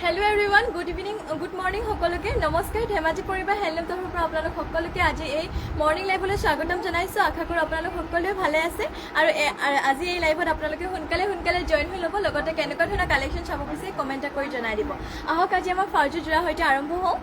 Hello everyone, good evening, good morning সকলোকে নমস্কাৰ ধেমাজি পৰিবাৰ হেল্থ তৰফৰ পৰা আপোনালোক সকলোকে আজি এই মৰ্নিং লাইভলৈ স্বাগতম জনাইছো আশা কৰো আপোনালোক সকলোৱে ভালে আছে আৰু আজি এই লাইভত আপোনালোকে সোনকালে জয়েন হৈ ল'ব লগতে কেনেকুৱা ধৰণৰ কালেকশ্যন চাব বিচাৰে কমেন্ট কৰি জনাই দিব আহক আজি আমাৰ ফাৰ্জু জোৰা হৈতে আৰম্ভ হওঁ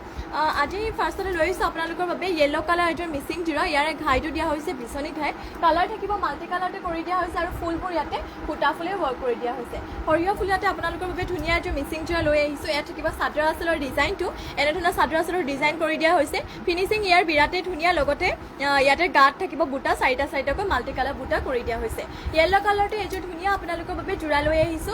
আজি ফাৰ্ষ্টতে লৈছো আপোনালোকৰ বাবে ইয়েলো কালাৰ এজৰ মিসিং জোৰা ইয়াৰে ঘাইটো দিয়া হৈছে বিছনি ঘাই কালাৰ থাকিব মাল্টি কালাৰতে কৰি দিয়া হৈছে আৰু ফুলবোৰ ইয়াতে ফুটা ফুলে ওয়াৰ্ক কৰি দিয়া হৈছে সৰিয়া ফুলাতে আপোনালোকৰ বাবে ধুনীয়া এজৰ মিসিং জোৰা লৈ আহিছো ইয়াত থাকিব চাদৰ আঁচলৰ ডিজাইনটো এনে ধৰণৰ চাদৰ আঁচলৰ ডিজাইন কৰি দিয়া হৈছে ফিনিশিং ইয়াৰ বিৰাটে ধুনীয়া লগতে ইয়াতে গাত থাকিব বুটা চাৰিটাকৈ মাল্টি কালাৰ বুটা কৰি দিয়া হৈছে ইয়েলো কালাৰতে এজৰ ধুনীয়া আপোনালোকৰ বাবে জোৰা লৈ আহিছো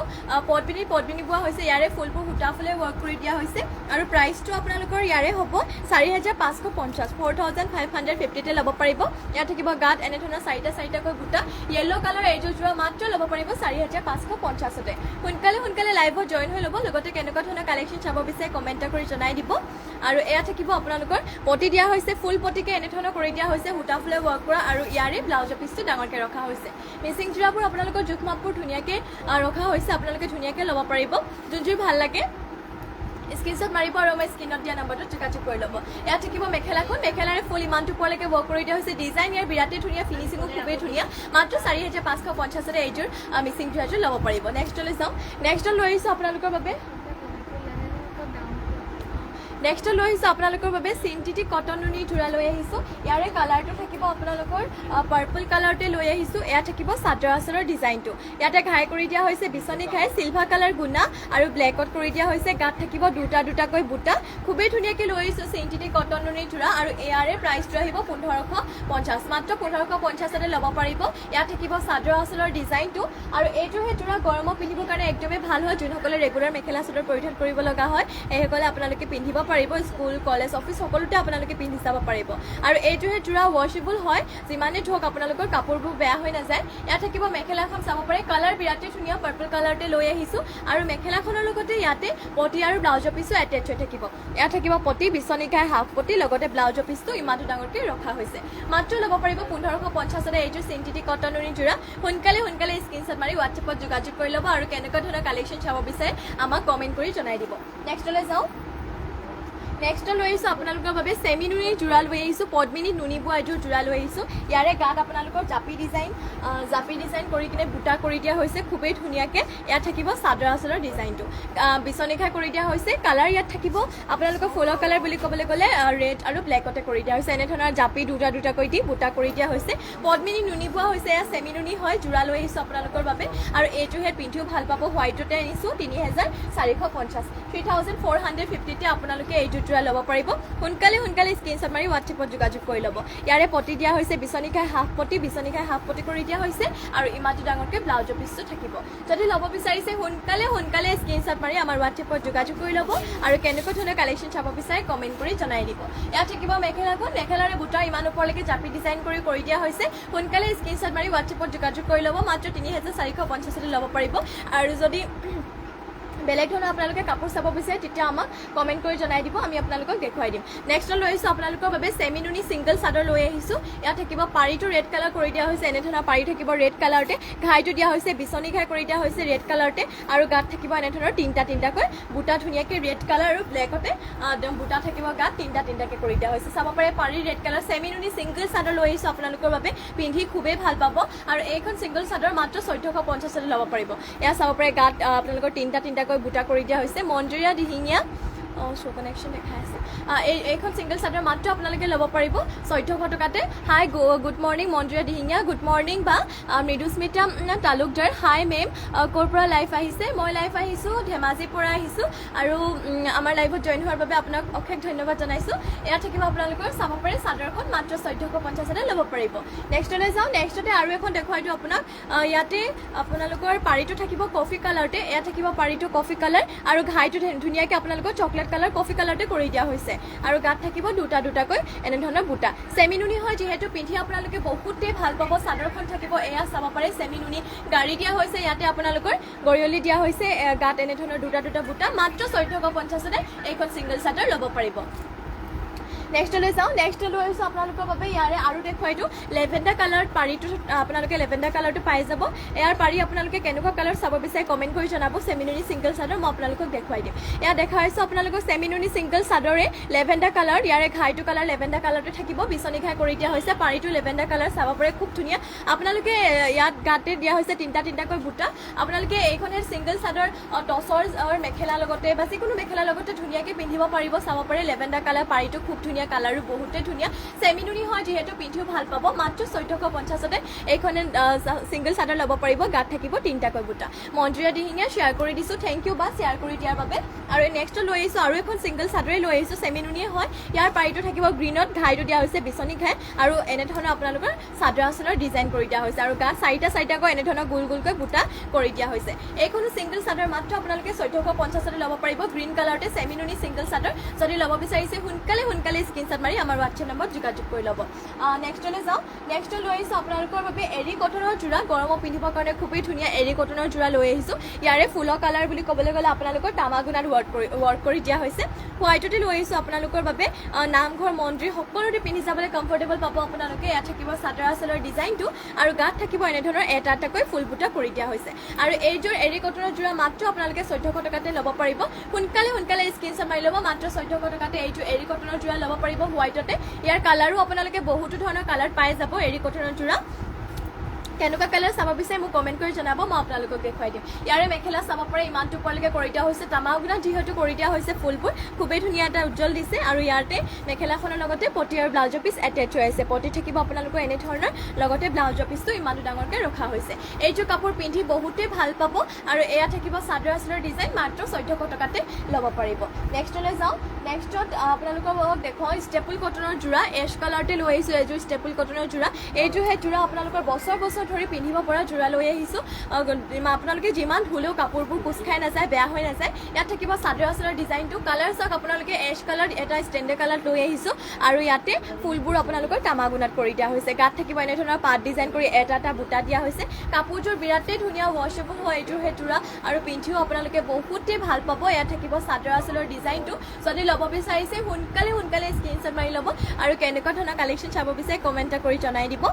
পটবিনি বোৱা হৈছে ইয়াৰে ফুলবোৰ ফুটা ফুলে ওয়াৰ্ক কৰি দিয়া হৈছে আৰু প্ৰাইসটো আপোনালোকৰ ইয়াৰে হ'ব 4550 4550 তে ল'ব পাৰিব ইয়াত থাকিব গাত এনে ধৰণৰ চাৰিটাকৈ বুটা ইয়েলো কালাৰ এজৰ জোৰা মাত্ৰ ল'ব পাৰিব 4550 তে সোনকালে লাইভত জয়েন হৈ ল'ব লগতে কেনেকুৱা ধৰণৰ কালেকশ্যন চাব বিচাৰে কমেন্ট কৰি জনাই দিব আৰু এয়া থাকিব আপোনালোকৰ পটি দিয়া হৈছে ফুল পটিকে এনে ধৰণৰ কৰি দিয়া হৈছে হুটা ফুলে ওয়াৰ্ক কৰা আৰু ইয়াৰে ব্লাউজৰ পিছটো ডাঙৰকে ৰখা হৈছে মিসিং জোৰাবোৰ আপোনালোকৰ জুখমাপবোৰ ধুনীয়াকে ৰখা হৈছে আপোনালোকে ধুনীয়াকে ল'ব পাৰিব যোনজোৰ ভাল লাগে স্ক্ৰিনশ্বট মাৰিব আৰু মই স্ক্ৰিনত দিয়া নম্বৰটো যোগাযোগ কৰি ল'ব ইয়াত থাকিব মেখেলাৰে ফুল ইমানটো পোৱালৈকে ওয়াৰ্ক কৰি দিয়া হৈছে ডিজাইন ইয়াৰ বিৰাটে ধুনীয়া ফিনিশিংও খুবেই ধুনীয়া মাত্ৰ 4550 তে এইযোৰ মিসিং জোৰাযোৰ ল'ব পাৰিব নেক্সটলৈ যাওঁ নেক্সট লৈ আহিছোঁ আপোনালোকৰ বাবে নেক্সট লৈ আহিছোঁ আপোনালোকৰ বাবে সিনথেটিক কটন নুনি জোৰা লৈ আহিছোঁ ইয়াৰে কালাৰটো থাকিব আপোনালোকৰ পাৰ্পল কালাৰতে লৈ আহিছোঁ এয়া থাকিব চাদৰ আঁচলৰ ডিজাইনটো ইয়াতে ঘাই কৰি দিয়া হৈছে বিছনি ঘাই সিলভাৰ কালাৰ গুণা আৰু ব্লেকত কৰি দিয়া হৈছে গাত থাকিব দুটাকৈ বুটা খুবেই ধুনীয়াকৈ লৈ আহিছোঁ সিনথেটিক কটন নুনি জোৰা আৰু ইয়াৰে প্ৰাইচটো আহিব 1550 মাত্ৰ 1550 তে ল'ব পাৰিব ইয়াত থাকিব চাদৰ আঁচলৰ ডিজাইনটো আৰু এইটো হে জোৰা গৰমত পিন্ধিবৰ কাৰণে একদমেই ভাল হয় যোনসকলে ৰেগুলাৰ মেখেলা চাদৰ পৰিধান কৰিব লগা হয় এইসকলে আপোনালোকে পিন্ধিব পাৰিব স্কুল কলেজ অফিস সকলোতে আপোনালোকে পিন্ধি যাব পাৰিব আৰু এইটোহে জোৰা ওয়াশেবল হয় যিমানে ধোক আপোনালোকৰ কাপোৰবোৰ বেয়া হৈ নাযায় ইয়াত থাকিব মেখেলাখন চাব পাৰে কালাৰ বিৰাটে ধুনীয়া পাৰ্পল কালাৰতে লৈ আহিছো আৰু মেখেলাখনৰ লগতে ইয়াতে পটি আৰু ব্লাউজৰ পিছও এটেচ হৈ থাকিব ইয়াত থাকিব পটি বিছনি ঘাই হাফ পটি লগতে ব্লাউজৰ পিছটো ইমানটো ডাঙৰকে ৰখা হৈছে মাত্ৰ ল'ব পাৰিব 1550 তে এইটো সিনথেটিক কটন নুনি জোৰা সোনকালে স্ক্ৰিনশ্বট মাৰি WhatsAppত যোগাযোগ কৰি ল'ব আৰু কেনেকুৱা ধৰণৰ কালেকশ্যন চাব বিচাৰে আমাক কমেন্ট কৰি জনাই দিব নেক্সটলৈ যাওঁ নেক্সট লৈ আহিছোঁ আপোনালোকৰ বাবে সেমি নুনি জোৰা লৈ আহিছোঁ পদ্মিনী নুনি বোৱা এযোৰ জোৰা লৈ আহিছোঁ ইয়াৰে গাত আপোনালোকৰ জাপি ডিজাইন কৰি কিনে বুটা কৰি দিয়া হৈছে খুবেই ধুনীয়াকৈ ইয়াত থাকিব চাদৰ আঁচলৰ ডিজাইনটো বিছনিঘাই কৰি দিয়া হৈছে কালাৰ ইয়াত থাকিব আপোনালোকৰ ফুলৰ কালাৰ বুলি ক'বলৈ গ'লে ৰেড আৰু ব্লেকতে কৰি দিয়া হৈছে এনে ধৰণৰ জাপি দুটাকৈ দি বুটা কৰি দিয়া হৈছে পদ্মিনী নুনি বোৱা হৈছে এয়া সেমি নুনি হয় জোৰা লৈ আহিছোঁ আপোনালোকৰ বাবে আৰু এইটোহে পিন্ধিও ভাল পাব হোৱাইটতে আনিছোঁ 3450 3450 তে আপোনালোকে এইটো জোৰা ল'ব পাৰিব সোনকালে স্ক্ৰিনশ্বট মাৰি WhatsAppত যোগাযোগ কৰি ল'ব ইয়াৰে পটি দিয়া হৈছে বিছনি ঘাই হাফ পটি কৰি দিয়া হৈছে আৰু ইমানটো ডাঙৰকে ব্লাউজৰ পিছটো থাকিব যদি ল'ব বিচাৰিছে সোনকালে স্ক্ৰিনশ্বট মাৰি আমাৰ WhatsAppত যোগাযোগ কৰি ল'ব আৰু কেনেকুৱা ধৰণৰ কালেকশ্যন চাব বিচাৰে কমেন্ট কৰি জনাই দিব ইয়াত থাকিব মেখেলাৰে বুটা ইমান ওপৰলৈকে জাপি ডিজাইন কৰি দিয়া হৈছে সোনকালে স্ক্ৰিনশ্বট মাৰি WhatsAppত যোগাযোগ কৰি ল'ব মাত্ৰ 3450 তে ল'ব পাৰিব আৰু যদি বেলেগ ধৰণৰ আপোনালোকে কাপোৰ চাব বিচাৰে তেতিয়া আমাক কমেন্ট কৰি জনাই দিব আমি আপোনালোকক দেখুৱাই দিম নেক্সট লৈ আহিছোঁ আপোনালোকৰ বাবে সেমি নুনি সিংগল চাদৰ লৈ আহিছোঁ ইয়াত থাকিব পাৰীটো ৰেড কালাৰ কৰি দিয়া হৈছে এনে ধৰণৰ পাৰী থাকিব ৰেড কালাৰতে ঘাইটো দিয়া হৈছে বিছনি ঘাই কৰি দিয়া হৈছে ৰেড কালাৰতে আৰু গাত থাকিব এনে ধৰণৰ তিনিটাকৈ বুটা ধুনীয়াকৈ ৰেড কালাৰ আৰু ব্লেকতে বুটা থাকিব গাত তিনিটাকৈ কৰি দিয়া হৈছে চাব পাৰে পাৰী ৰেড কালাৰ সেমি নুনি সিংগল চাদৰ লৈ আহিছোঁ আপোনালোকৰ বাবে পিন্ধি খুবেই ভাল পাব আৰু এইখন সিংগল চাদৰ মাত্ৰ 1450 তে ল'ব পাৰিব এয়া চাব পাৰে গাত আপোনালোকৰ তিনিটাকৈ বুটা কৰি দিয়া হৈছে মন্দিৰীয়া দিহিঙীয়া শো কানেকশ্যন দেখা আছে এইখন সিংগল চাদৰ মাত্ৰ আপোনালোকে ল'ব পাৰিব 1400 টকাতে hi good morning Mandiriya Dihingia good morning বা মৃদুস্মিতা তালুকদাৰ হাই মেম ক'ৰ পৰা লাইভ আহিছে মই লাইভ আহিছোঁ ধেমাজিৰ পৰা আহিছোঁ আৰু আমাৰ লাইভত জইন হোৱাৰ বাবে আপোনাক অশেষ ধন্যবাদ জনাইছোঁ এয়া থাকিব আপোনালোকৰ চাব পাৰে চাদৰখন মাত্ৰ 1450 তে ল'ব পাৰিব নেক্সটলৈ যাওঁ নেক্সটতে আৰু এখন দেখুৱাই দিওঁ আপোনাক ইয়াতে আপোনালোকৰ পাৰীটো থাকিব কফি কালাৰতে এয়া থাকিব পাৰীটো কফি কালাৰ আৰু ঘাইটো ধুনীয়াকৈ আপোনালোকৰ চকলেট কালাৰ কফি কালাৰতে কৰি দিয়া হৈছে আৰু গাত থাকিব দুটাকৈ এনে ধৰণৰ বুটা সেমি নুনি হয় যিহেতু পিন্ধি আপোনালোকে বহুতেই ভাল পাব চাদৰখন থাকিব এয়া চাব পাৰে সেমি নুনি গাড়ী দিয়া হৈছে ইয়াতে আপোনালোকৰ গৰিয়লি দিয়া হৈছে গাত এনে ধৰণৰ দুটা বুটা মাত্ৰ 1450 তে এইখন সিংগল চাদৰ ল'ব পাৰিব নেক্সটলৈ যাওঁ নেক্সটলৈ আহিছোঁ আপোনালোকৰ বাবে ইয়াৰে আৰু দেখুৱাই দিওঁ লেভেণ্ডাৰ কালাৰ পাৰীটো আপোনালোকে লেভেণ্ডাৰ কালাৰটো পাই যাব ইয়াৰ পাৰি আপোনালোকে কেনেকুৱা কালাৰ চাব বিচাৰে কমেণ্ট কৰি জনাব চেমিনুনি ছিংগল চাদৰ মই আপোনালোকক দেখুৱাই দিম এয়া দেখাইছোঁ আপোনালোকক চেমিনুনি ছিংগল চাদৰে লেভেণ্ডাৰ কালাৰ ইয়াৰে ঘাইটো কালাৰ লেভেণ্ডাৰ কালাৰটো থাকিব বিচনী ঘাই কৰি দিয়া হৈছে পাৰীটো লেভেণ্ডাৰ কালাৰ চাব পাৰে খুব ধুনীয়া আপোনালোকে ইয়াত গাতে দিয়া হৈছে তিনিটাকৈ বুটা আপোনালোকে এইখনে ছিংগল চাদৰ টচৰ মেখেলাৰ লগতে বা যিকোনো মেখেলাৰ লগতে ধুনীয়াকৈ পিন্ধিব পাৰিব চাব পাৰে লেভেণ্ডাৰ কালাৰ পাৰীটো খুব ধুনীয়া কালাৰো বহুতেই ধুনীয়া চেমিনুনি হয় যিহেতু পিন্ধিও ভাল পাব মাত্ৰ 1450তে এইখনে ছিংগল চাদৰ ল'ব পাৰিব গাত থাকিব তিনিটাকৈ বুটা মন্দিৰা দিহিঙীয়া শ্বেয়াৰ কৰি দিছোঁ থেংক ইউ বা শ্বেয়াৰ কৰি দিয়াৰ বাবে আৰু নেক্সট লৈ আহিছোঁ আৰু এখন ছিংগল চাদৰে লৈ আহিছোঁ চেমিনুনিয়ে হয় ইয়াৰ পাৰীটো থাকিব গ্ৰীণত ঘাইটো দিয়া হৈছে বিচনী ঘাই আৰু এনেধৰণৰ আপোনালোকৰ চাদৰ আচলৰ ডিজাইন কৰি দিয়া হৈছে আৰু গাত চাৰিটাকৈ এনেধৰণৰ গোল গোলকৈ বুটা কৰি দিয়া হৈছে এইখনো ছিংগল চাদৰ মাত্ৰ আপোনালোকে 1450তে ল'ব পাৰিব গ্ৰীণ কালাৰতে চেমিনুনি ছিংগল চাদৰ যদি ল'ব বিচাৰিছে সোনকালে স্ক্ৰীনশ্বট মাৰি আমাৰ হোৱাটছএপ নম্বৰত যোগাযোগ কৰি ল'ব নেক্সটলৈ যাওঁ নেক্সট লৈ আহিছোঁ আপোনালোকৰ বাবে এৰী কটনৰ যোৰা গৰমত পিন্ধিবৰ কাৰণে খুবেই ধুনীয়া এৰী কটনৰ যোৰা লৈ আহিছোঁ ইয়াৰে ফুলৰ কালাৰ বুলি ক'বলৈ গ'লে আপোনালোকৰ তামাগুণাত ৱৰ্ক কৰি দিয়া হৈছে হোৱাইটতে লৈ আহিছোঁ আপোনালোকৰ বাবে নামঘৰ মন্দিৰ সকলোতে পিন্ধি যাবলৈ কমফৰ্টেবল পাব আপোনালোকে ইয়াত থাকিব চাদৰ আচলৰ ডিজাইনটো আৰু গাত থাকিব এনেধৰণৰ এটাকৈ ফুল বুটা কৰি দিয়া হৈছে আৰু এইযোৰ এৰী কটনৰ যোৰা মাত্ৰ আপোনালোকে 1400 টকাতে ল'ব পাৰিব সোনকালে স্ক্ৰীনশ্বট মাৰি ল'ব মাত্ৰ 1400 টকাতে এইযোৰ এৰী কটনৰ যোৰা ল'ব পাৰিব হোৱাইটতে ইয়াৰ কালাৰো আপোনালোকে বহুতো ধৰণৰ কালাৰ পাই যাব এৰী কটনৰ যোৰা কেনেকুৱা কালাৰ চাব বিচাৰে মোক কমেণ্ট কৰি জনাব মই আপোনালোকক দেখুৱাই দিম ইয়াৰে মেখেলা চাব পাৰে ইমানটো ওপৰলৈকে কৰি দিয়া হৈছে তামাগুণাত যিহেতু কৰি দিয়া হৈছে ফুলবোৰ খুবেই ধুনীয়া এটা উজ্জ্বল দিছে আৰু ইয়াতে মেখেলাখনৰ লগতে পটি আৰু ব্লাউজৰ পিচ এটেচ হৈ আছে পটি থাকিব আপোনালোকৰ এনেধৰণৰ লগতে ব্লাউজৰ পিচটো ইমানটো ডাঙৰকৈ ৰখা হৈছে এইযোৰ কাপোৰ পিন্ধি বহুতেই ভাল পাব আৰু এয়া থাকিব চাদৰ আচলৰ ডিজাইন মাত্ৰ 1400 টকাতে ল'ব পাৰিব নেক্সটলৈ যাওঁ নেক্সটত আপোনালোকক দেখুৱাওঁ ষ্টেপুল কটনৰ যোৰা এছ কালাৰতে লৈ আহিছোঁ এইযোৰ ষ্টেপুল কটনৰ যোৰা এইযোৰ সেই যোৰা আপোনালোকৰ বছৰ ধৰি পিন্ধিব পৰা যোৰা লৈ আহিছোঁ আপোনালোকে যিমান ধুলেও কাপোৰবোৰ কোচ খাই নাযায় বেয়া হৈ নাযায় ইয়াত থাকিব চাদৰ আচলৰ ডিজাইনটো কালাৰ চাওক আপোনালোকে এছ কালাৰ এটা ষ্টেণ্ডাৰ্ড কালাৰ লৈ আহিছোঁ আৰু ইয়াতে ফুলবোৰ আপোনালোকৰ তামাগুণাত কৰি দিয়া হৈছে গাত থাকিব এনেধৰণৰ পাত ডিজাইন কৰি এটা বুটা দিয়া হৈছে কাপোৰযোৰ বিৰাটেই ধুনীয়া ৱাশ্বেবল হয় এইযোৰ সেই যোৰা আৰু পিন্ধিও আপোনালোকে বহুতেই ভাল পাব ইয়াত থাকিব চাদৰ আচলৰ ডিজাইনটো যদি ল'ব বিচাৰিছে সোনকালে স্ক্ৰীনশ্বট মাৰি ল'ব আৰু কেনেকুৱা ধৰণৰ কালেকশ্যন চাব বিচাৰে কমেণ্ট কৰি জনাই দিব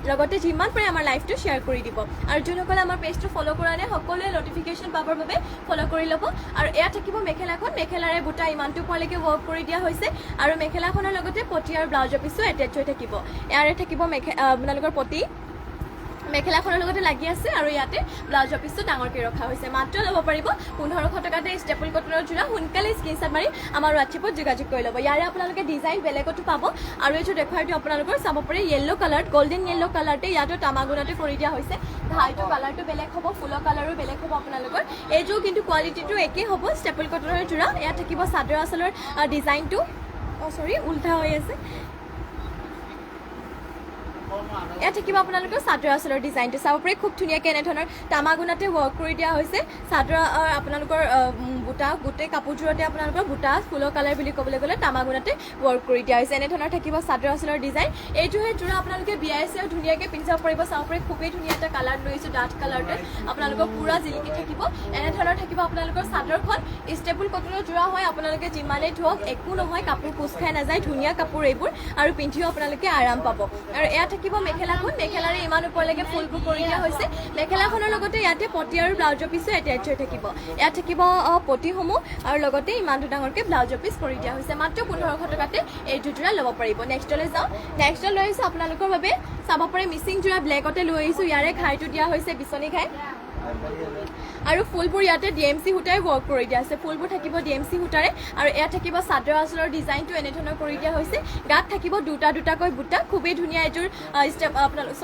লগতে যিমান পাৰে আমাৰ লাইভটো শ্বেয়াৰ কৰি দিব আৰু যোনসকলে আমাৰ পেজটো ফ'ল' কৰা নাই সকলোৱে নটিফিকেশ্যন পাবৰ বাবে ফ'ল' কৰি ল'ব আৰু এয়া থাকিব মেখেলাৰে বুটা ইমানটো ওপৰলৈকে ৱৰ্ক কৰি দিয়া হৈছে আৰু মেখেলাখনৰ লগতে পটি আৰু ব্লাউজৰ পিছো এটেচ হৈ থাকিব ইয়াৰে থাকিব আপোনালোকৰ পটি মেখেলাখনৰ লগতে লাগি আছে আৰু ইয়াতে ব্লাউজৰ পিচটো ডাঙৰকৈ ৰখা হৈছে মাত্ৰ ল'ব পাৰিব 1500 টকাতে ষ্টেপুল কটনৰ যোৰা সোনকালে স্ক্ৰীনশ্বট মাৰি আমাৰ হোৱাটছএপত যোগাযোগ কৰি ল'ব ইয়াৰে আপোনালোকে ডিজাইন বেলেগতো পাব আৰু এইযোৰ দেখুৱাই দিওঁ আপোনালোকৰ চাব পাৰে য়েল্ল' কালাৰ গল্ডেন য়েল্ল' কালাৰতে ইয়াতো তামাগুণাতে কৰি দিয়া হৈছে ঘাইটো কালাৰটো বেলেগ হ'ব ফুলৰ কালাৰো বেলেগ হ'ব আপোনালোকৰ এইযোৰ কিন্তু কোৱালিটিটো একেই হ'ব ষ্টেপুল কটনৰ যোৰা ইয়াত থাকিব চাদৰ আচলৰ ডিজাইনটো উল্টা হৈ আছে ইয়াত থাকিব আপোনালোকৰ চাদৰ আচলৰ ডিজাইনটো চাব পাৰে খুব ধুনীয়াকৈ এনেধৰণৰ তামাগুণাতে ৱৰ্ক কৰি দিয়া হৈছে চাদৰ আপোনালোকৰ বুটা গোটেই কাপোৰযোৰতে আপোনালোকৰ বুটা ফুলৰ কালাৰ বুলি ক'বলৈ গ'লে তামাগুণাতে ৱৰ্ক কৰি দিয়া হৈছে এনেধৰণৰ থাকিব চাদৰ আচলৰ ডিজাইন এইযোৰ সেই যোৰা আপোনালোকে বিয়াই চিয়াই ধুনীয়াকৈ পিন্ধি যাব পাৰিব চাব পাৰে খুবেই ধুনীয়া এটা কালাৰ লৈছোঁ ডাঠ কালাৰটোৱে আপোনালোকৰ পূৰা জিলিকি থাকিব এনেধৰণৰ থাকিব আপোনালোকৰ চাদৰখন ষ্টেপুল কটনৰ যোৰা হয় আপোনালোকে যিমানেই ধুৱক একো নহয় কাপোৰ কোচ খাই নাযায় ধুনীয়া কাপোৰ এইবোৰ আৰু পিন্ধিও আপোনালোকে আৰাম পাব আৰু এয়া থাকিব মেখেলাৰে ইমান ওপৰলৈকে ফুলবোৰ কৰি দিয়া হৈছে মেখেলাখনৰ লগতে ইয়াতে পটি আৰু ব্লাউজৰ পিচো এটেচ হৈ থাকিব ইয়াত থাকিব পটিসমূহ আৰু লগতে ইমানটো ডাঙৰকৈ ব্লাউজৰ পিচ কৰি দিয়া হৈছে মাত্ৰ 1500 টকাতে এই যোৰা ল'ব পাৰিব নেক্সটলৈ যাওঁ নেক্সটত লৈ আহিছোঁ আপোনালোকৰ বাবে চাব পাৰে মিচিং যোৰা ব্লেকতে লৈ আহিছোঁ ইয়াৰে ঘাইটো দিয়া হৈছে বিচনী ঘাই আৰু ফুলবোৰ ইয়াতে DMC সূতাৰে ৱৰ্ক কৰি দিয়া আছে ফুলবোৰ থাকিব DMC সূতাৰে আৰু এয়া থাকিব চাদৰ আচলৰ ডিজাইনটো এনেধৰণৰ কৰি দিয়া হৈছে গাত থাকিব দুটাকৈ বুটা খুবেই ধুনীয়া এইযোৰ ষ্টেপ আপোনালোক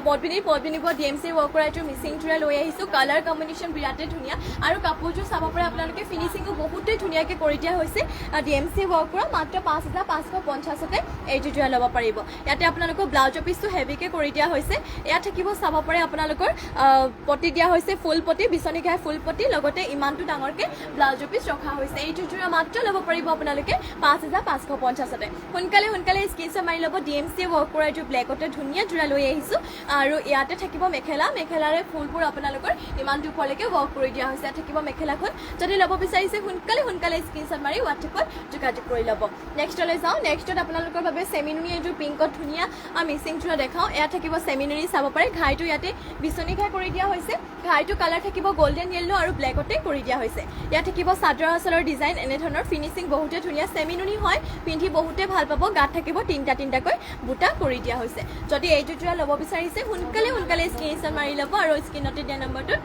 পদ্মিনীবোৰ DMC ৱৰ্ক কৰা এইযোৰ মিচিং যোৰা লৈ আহিছোঁ কালাৰ কম্বিনেশ্যন বিৰাটেই ধুনীয়া আৰু কাপোৰযোৰ চাব পাৰে আপোনালোকে ফিনিচিঙো বহুতেই ধুনীয়াকৈ কৰি দিয়া হৈছে DMC ৱৰ্ক কৰা মাত্ৰ 5550তে এইযোৰ যোৰা ল'ব পাৰিব ইয়াতে আপোনালোকৰ ব্লাউজৰ পিচটো হেভিকৈ কৰি দিয়া হৈছে এয়া থাকিব চাব পাৰে আপোনালোকৰ পটি দিয়া হৈছে ফুল পটি বিচনী ঘাই ফুল পটি লগতে ইমানটো ডাঙৰকে ব্লাউজৰ পিছ ৰখা হৈছে এইটো জোৰা মাত্ৰ ল'ব পাৰিব আপোনালোকে 5550তে সোনকালে স্ক্ৰীনশ্বট মাৰি ল'ব DMC ৱৰ্ক কৰা এইটো ব্লেকতে ধুনীয়া জোৰা লৈ আহিছো আৰু ইয়াতে থাকিব মেখেলাৰে ফুলবোৰ আপোনালোকৰ ইমানটো ওপৰলৈকে ৱৰ্ক কৰি দিয়া হৈছে থাকিব মেখেলাখন যদি ল'ব বিচাৰিছে সোনকালে স্ক্ৰীনশ্বট মাৰি WhatsAppত যোগাযোগ কৰি ল'ব নেক্সটলৈ যাওঁ নেক্সটত আপোনালোকৰ বাবে চেমিনুনি এইটো পিংকত ধুনীয়া মিক্সিং জোৰা দেখাওঁ এয়া থাকিব চেমিনুনি চাব পাৰে ঘাইটো ইয়াতে বিচনী ঘাই কৰি দিয়া হৈছে ঘাইটো কালাৰ থাকিব গোল্ডেন য়েল্লো আৰু ব্লেকতে কৰি দিয়া হৈছে ইয়াত থাকিব চাদৰ আঁচলৰ ডিজাইন এনে ধৰণৰ ফিনিচিং বহুতে ধুনীয়া চেমিনুনি হয় পিন্ধি বহুতে ভাল পাব গাত থাকিব তিনটাকৈ বুটা কৰি দিয়া হৈছে যদি এইটো জোৰা ল'ব বিচাৰিছে সোনকালে স্ক্ৰীনশ্বট মাৰি ল'ব আৰু স্ক্ৰীনতে দিয়া নম্বৰটোত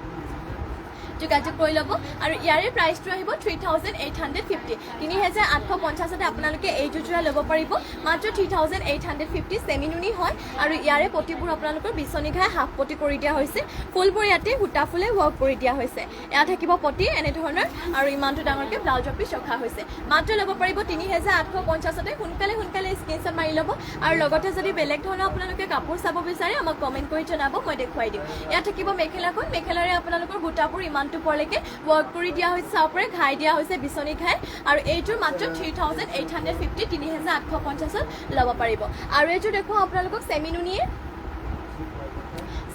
যোগাযোগ কৰি ল'ব আৰু ইয়াৰে প্ৰাইচটো আহিব 3850 3850তে আপোনালোকে এই জোৰা ল'ব পাৰিব মাত্ৰ 3850 চেমিনুনি হয় আৰু ইয়াৰে পটিবোৰ আপোনালোকৰ বিচনী ঘাই হাফ পটি কৰি দিয়া হৈছে ফুলবোৰ ইয়াতে সূতা ফুলে ৱৰ্ক কৰি দিয়া হৈছে এয়া থাকিব পটি এনে ধৰণৰ আৰু ইমানটো ডাঙৰকে ব্লাউজৰ পিছ ৰখা হৈছে মাত্ৰ ল'ব পাৰিব 3850তে সোনকালে স্ক্ৰীনশ্বট মাৰি ল'ব আৰু লগতে যদি বেলেগ ধৰণৰ আপোনালোকে কাপোৰ চাব বিচাৰে আমাক কমেণ্ট কৰি জনাব মই দেখুৱাই দিম এয়া থাকিব মেখেলাখন মেখেলাৰে আপোনালোকৰ বুটাবোৰ ইমানটো পৰলৈকে ৱৰ্ক কৰি দিয়া হৈছে চাপৰে ঘাই দিয়া হৈছে বিচনী ঘাই আৰু এইটোৰ মাত্ৰ 3850 3850ত ল'ব পাৰিব আৰু এইটো দেখো আপোনালোকক চেমিনুনিয়ে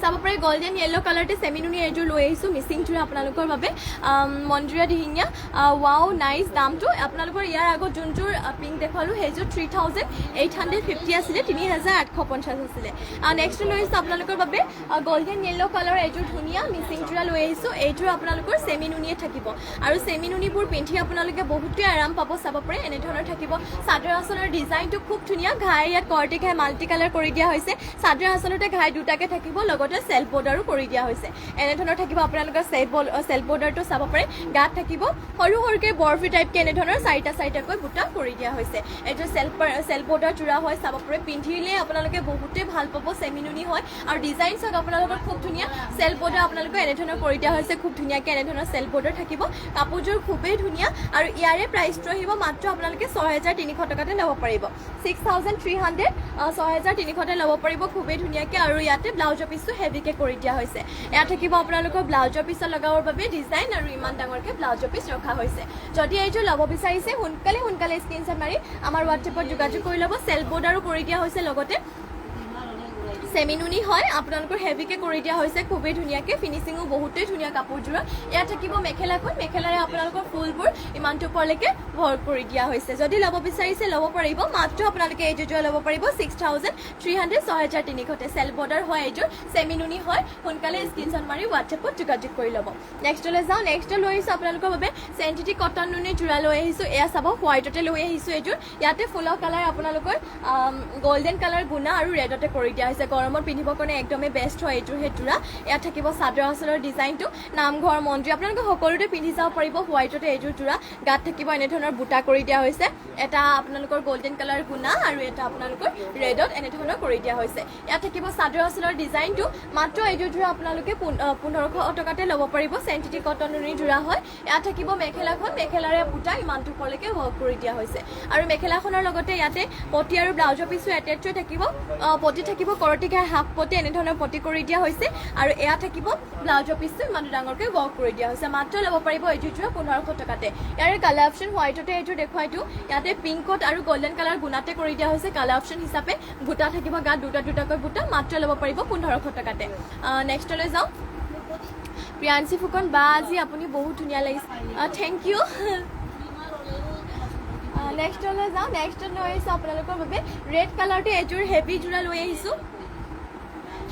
চাব পাৰে গোল্ডেন য়েল্লো কালাৰতে চেমিনুনি এইযোৰ লৈ আহিছোঁ মিচিং জোৰা আপোনালোকৰ বাবে মন্দিৰা দিহিঙীয়া ৱাও নাইচ দামটো আপোনালোকৰ ইয়াৰ আগত যোনযোৰ পিংক দেখুৱালোঁ সেইযোৰ 3850 আছিলে 3850 আছিলে নেক্সট লৈ আহিছোঁ আপোনালোকৰ বাবে গোল্ডেন য়েল্লো কালাৰ এইযোৰ ধুনীয়া মিচিং জোৰা লৈ আহিছোঁ এইযোৰ আপোনালোকৰ চেমিনুনিয়ে থাকিব আৰু চেমিনুনিবোৰ পিন্ধি আপোনালোকে বহুতেই আৰাম পাব চাব পাৰে এনেধৰণৰ থাকিব চাদৰ আঁচলৰ ডিজাইনটো খুব ধুনীয়া ঘাই ইয়াত কৰ্টি ঘাই মাল্টি কালাৰ কৰি দিয়া হৈছে চাদৰ আঁচলতে ঘাই দুটাকে থাকিব লগতে সেলফ বৰ্ডাৰো কৰি দিয়া হৈছে এনে ধৰণৰ থাকিব আপোনালোকৰ সেলফ বৰ্ডাৰটো চাব পাৰে গাত থাকিব সৰুকে বৰফি টাইপকে এনে ধৰণৰ চাৰিটাকৈ বুটা কৰি দিয়া হৈছে এইটো সেলফ বৰ্ডাৰ জোৰা হয় চাব পাৰে পিন্ধিলে আপোনালোকে বহুতে ভাল পাব চেমিনুনি হয় আৰু ডিজাইন চাওক আপোনালোকৰ খুব ধুনীয়া সেলফ বৰ্ডাৰ আপোনালোকৰ এনে ধৰণৰ কৰি দিয়া হৈছে খুব ধুনীয়াকৈ এনে ধৰণৰ সেলফ বৰ্ডাৰ থাকিব কাপোৰযোৰ খুবেই ধুনীয়া আৰু ইয়াৰে প্ৰাইচটো আহিব মাত্ৰ আপোনালোকে 6300 টকাতে ল'ব পাৰিব 6300 6300তে ল'ব পাৰিব খুবেই ধুনীয়াকৈ আৰু ইয়াতে ব্লাউজৰ পিছটো হেভিকে কৰি দিয়া হৈছে এয়া থাকিব আপোনালোকৰ ব্লাউজৰ পিছত লগাবৰ বাবে ডিজাইন আৰু ইমান ডাঙৰকে ব্লাউজৰ পিছ ৰখা হৈছে যদি এইযোৰ ল'ব বিচাৰিছে সোনকালে স্ক্ৰীনশ্বট মাৰি আমাৰ WhatsAppত যোগাযোগ কৰি ল'ব সেলফ বৰ্ডাৰো কৰি দিয়া হৈছে লগতে চেমিনুনি হয় আপোনালোকৰ হেভিকে কৰি দিয়া হৈছে খুবেই ধুনীয়াকৈ ফিনিচিঙো বহুতেই ধুনীয়া কাপোৰযোৰ এয়া থাকিব মেখেলাখন মেখেলাৰে আপোনালোকৰ ফুলবোৰ ইমানটো ওপৰলৈকে ৱৰ্ক কৰি দিয়া হৈছে যদি ল'ব বিচাৰিছে ল'ব পাৰিব মাত্ৰ আপোনালোকে এই জোৰা ল'ব পাৰিব 6300 6300তে সেলফ বৰ্ডাৰ হয় এইযোৰ চেমিনুনি হয় সোনকালে স্ক্ৰীনশ্বট মাৰি WhatsAppত যোগাযোগ কৰি ল'ব নেক্সটলৈ যাওঁ নেক্সট লৈ আহিছোঁ আপোনালোকৰ বাবে চেণ্টিটিক কটন নুনি জোৰা লৈ আহিছোঁ এয়া চাব হোৱাইটতে লৈ আহিছোঁ এইযোৰ ইয়াতে ফুলৰ কালাৰ আপোনালোকৰ গোল্ডেন কালাৰ গুণা আৰু ৰেডতে কৰি দিয়া হৈছে গৰমত পিন্ধিবৰ কাৰণে একদমেই বেষ্ট হয় এইযোৰ সেই জোৰা ইয়াত থাকিব চাদৰ আঁচলৰ ডিজাইনটো নামঘৰ মন্দিৰ আপোনালোকে সকলোতে পিন্ধি যাব পাৰিব হোৱাইটতে এইযোৰ জোৰা গাত থাকিব এনে ধৰণৰ বুটা কৰি দিয়া হৈছে এটা আপোনালোকৰ গোল্ডেন কালাৰ গুণা আৰু এটা আপোনালোকৰ ৰেডত এনে ধৰণৰ কৰি দিয়া হৈছে ইয়াত থাকিব চাদৰ আঁচলৰ ডিজাইনটো মাত্ৰ এইযোৰ জোৰা আপোনালোকে 1500 টকাতে ল'ব পাৰিব চেণ্টিটিক কটন নুনি জোৰা হয় ইয়াত থাকিব মেখেলাখন মেখেলাৰে বুটা ইমানটো ওপৰলৈকে ৱৰ্ক কৰি দিয়া হৈছে আৰু মেখেলাখনৰ লগতে ইয়াতে পটি আৰু ব্লাউজৰ পিছো এটেচ হৈ থাকিব পটি থাকিব কৰটি ঘাই হাফ পটি এনে ধৰণৰ পটি কৰি দিয়া হৈছে আৰু এয়া থাকিব ব্লাউজৰ পিছটো ইমান ডাঙৰকৈ ৱৰ্ক কৰি দিয়া হৈছে মাত্ৰ ল'ব পাৰিব এইযোৰ জোৰা 1500 টকাতে ইয়াৰে কালাৰ অপশ্যন হোৱাইটতে এইযোৰ দেখুৱাইটো ইয়াতে পিংকত আৰু গোল্ডেন কালাৰ গুণাতে কৰি দিয়া হৈছে কালাৰ অপশ্যন হিচাপে বুটা থাকিব গাত দুটাকৈ বুটা মাত্ৰ ল'ব পাৰিব 1500 টকাতে নেক্সটলৈ যাওঁ প্ৰিয়াঞ্চি ফুকন বা আজি আপুনি বহুত ধুনীয়া লাগিছে থেংক ইউ নেক্সটলৈ যাওঁ নেক্সটত লৈ আহিছোঁ আপোনালোকৰ বাবে ৰেড কালাৰতে এযোৰ হেভি জোৰা লৈ আহিছোঁ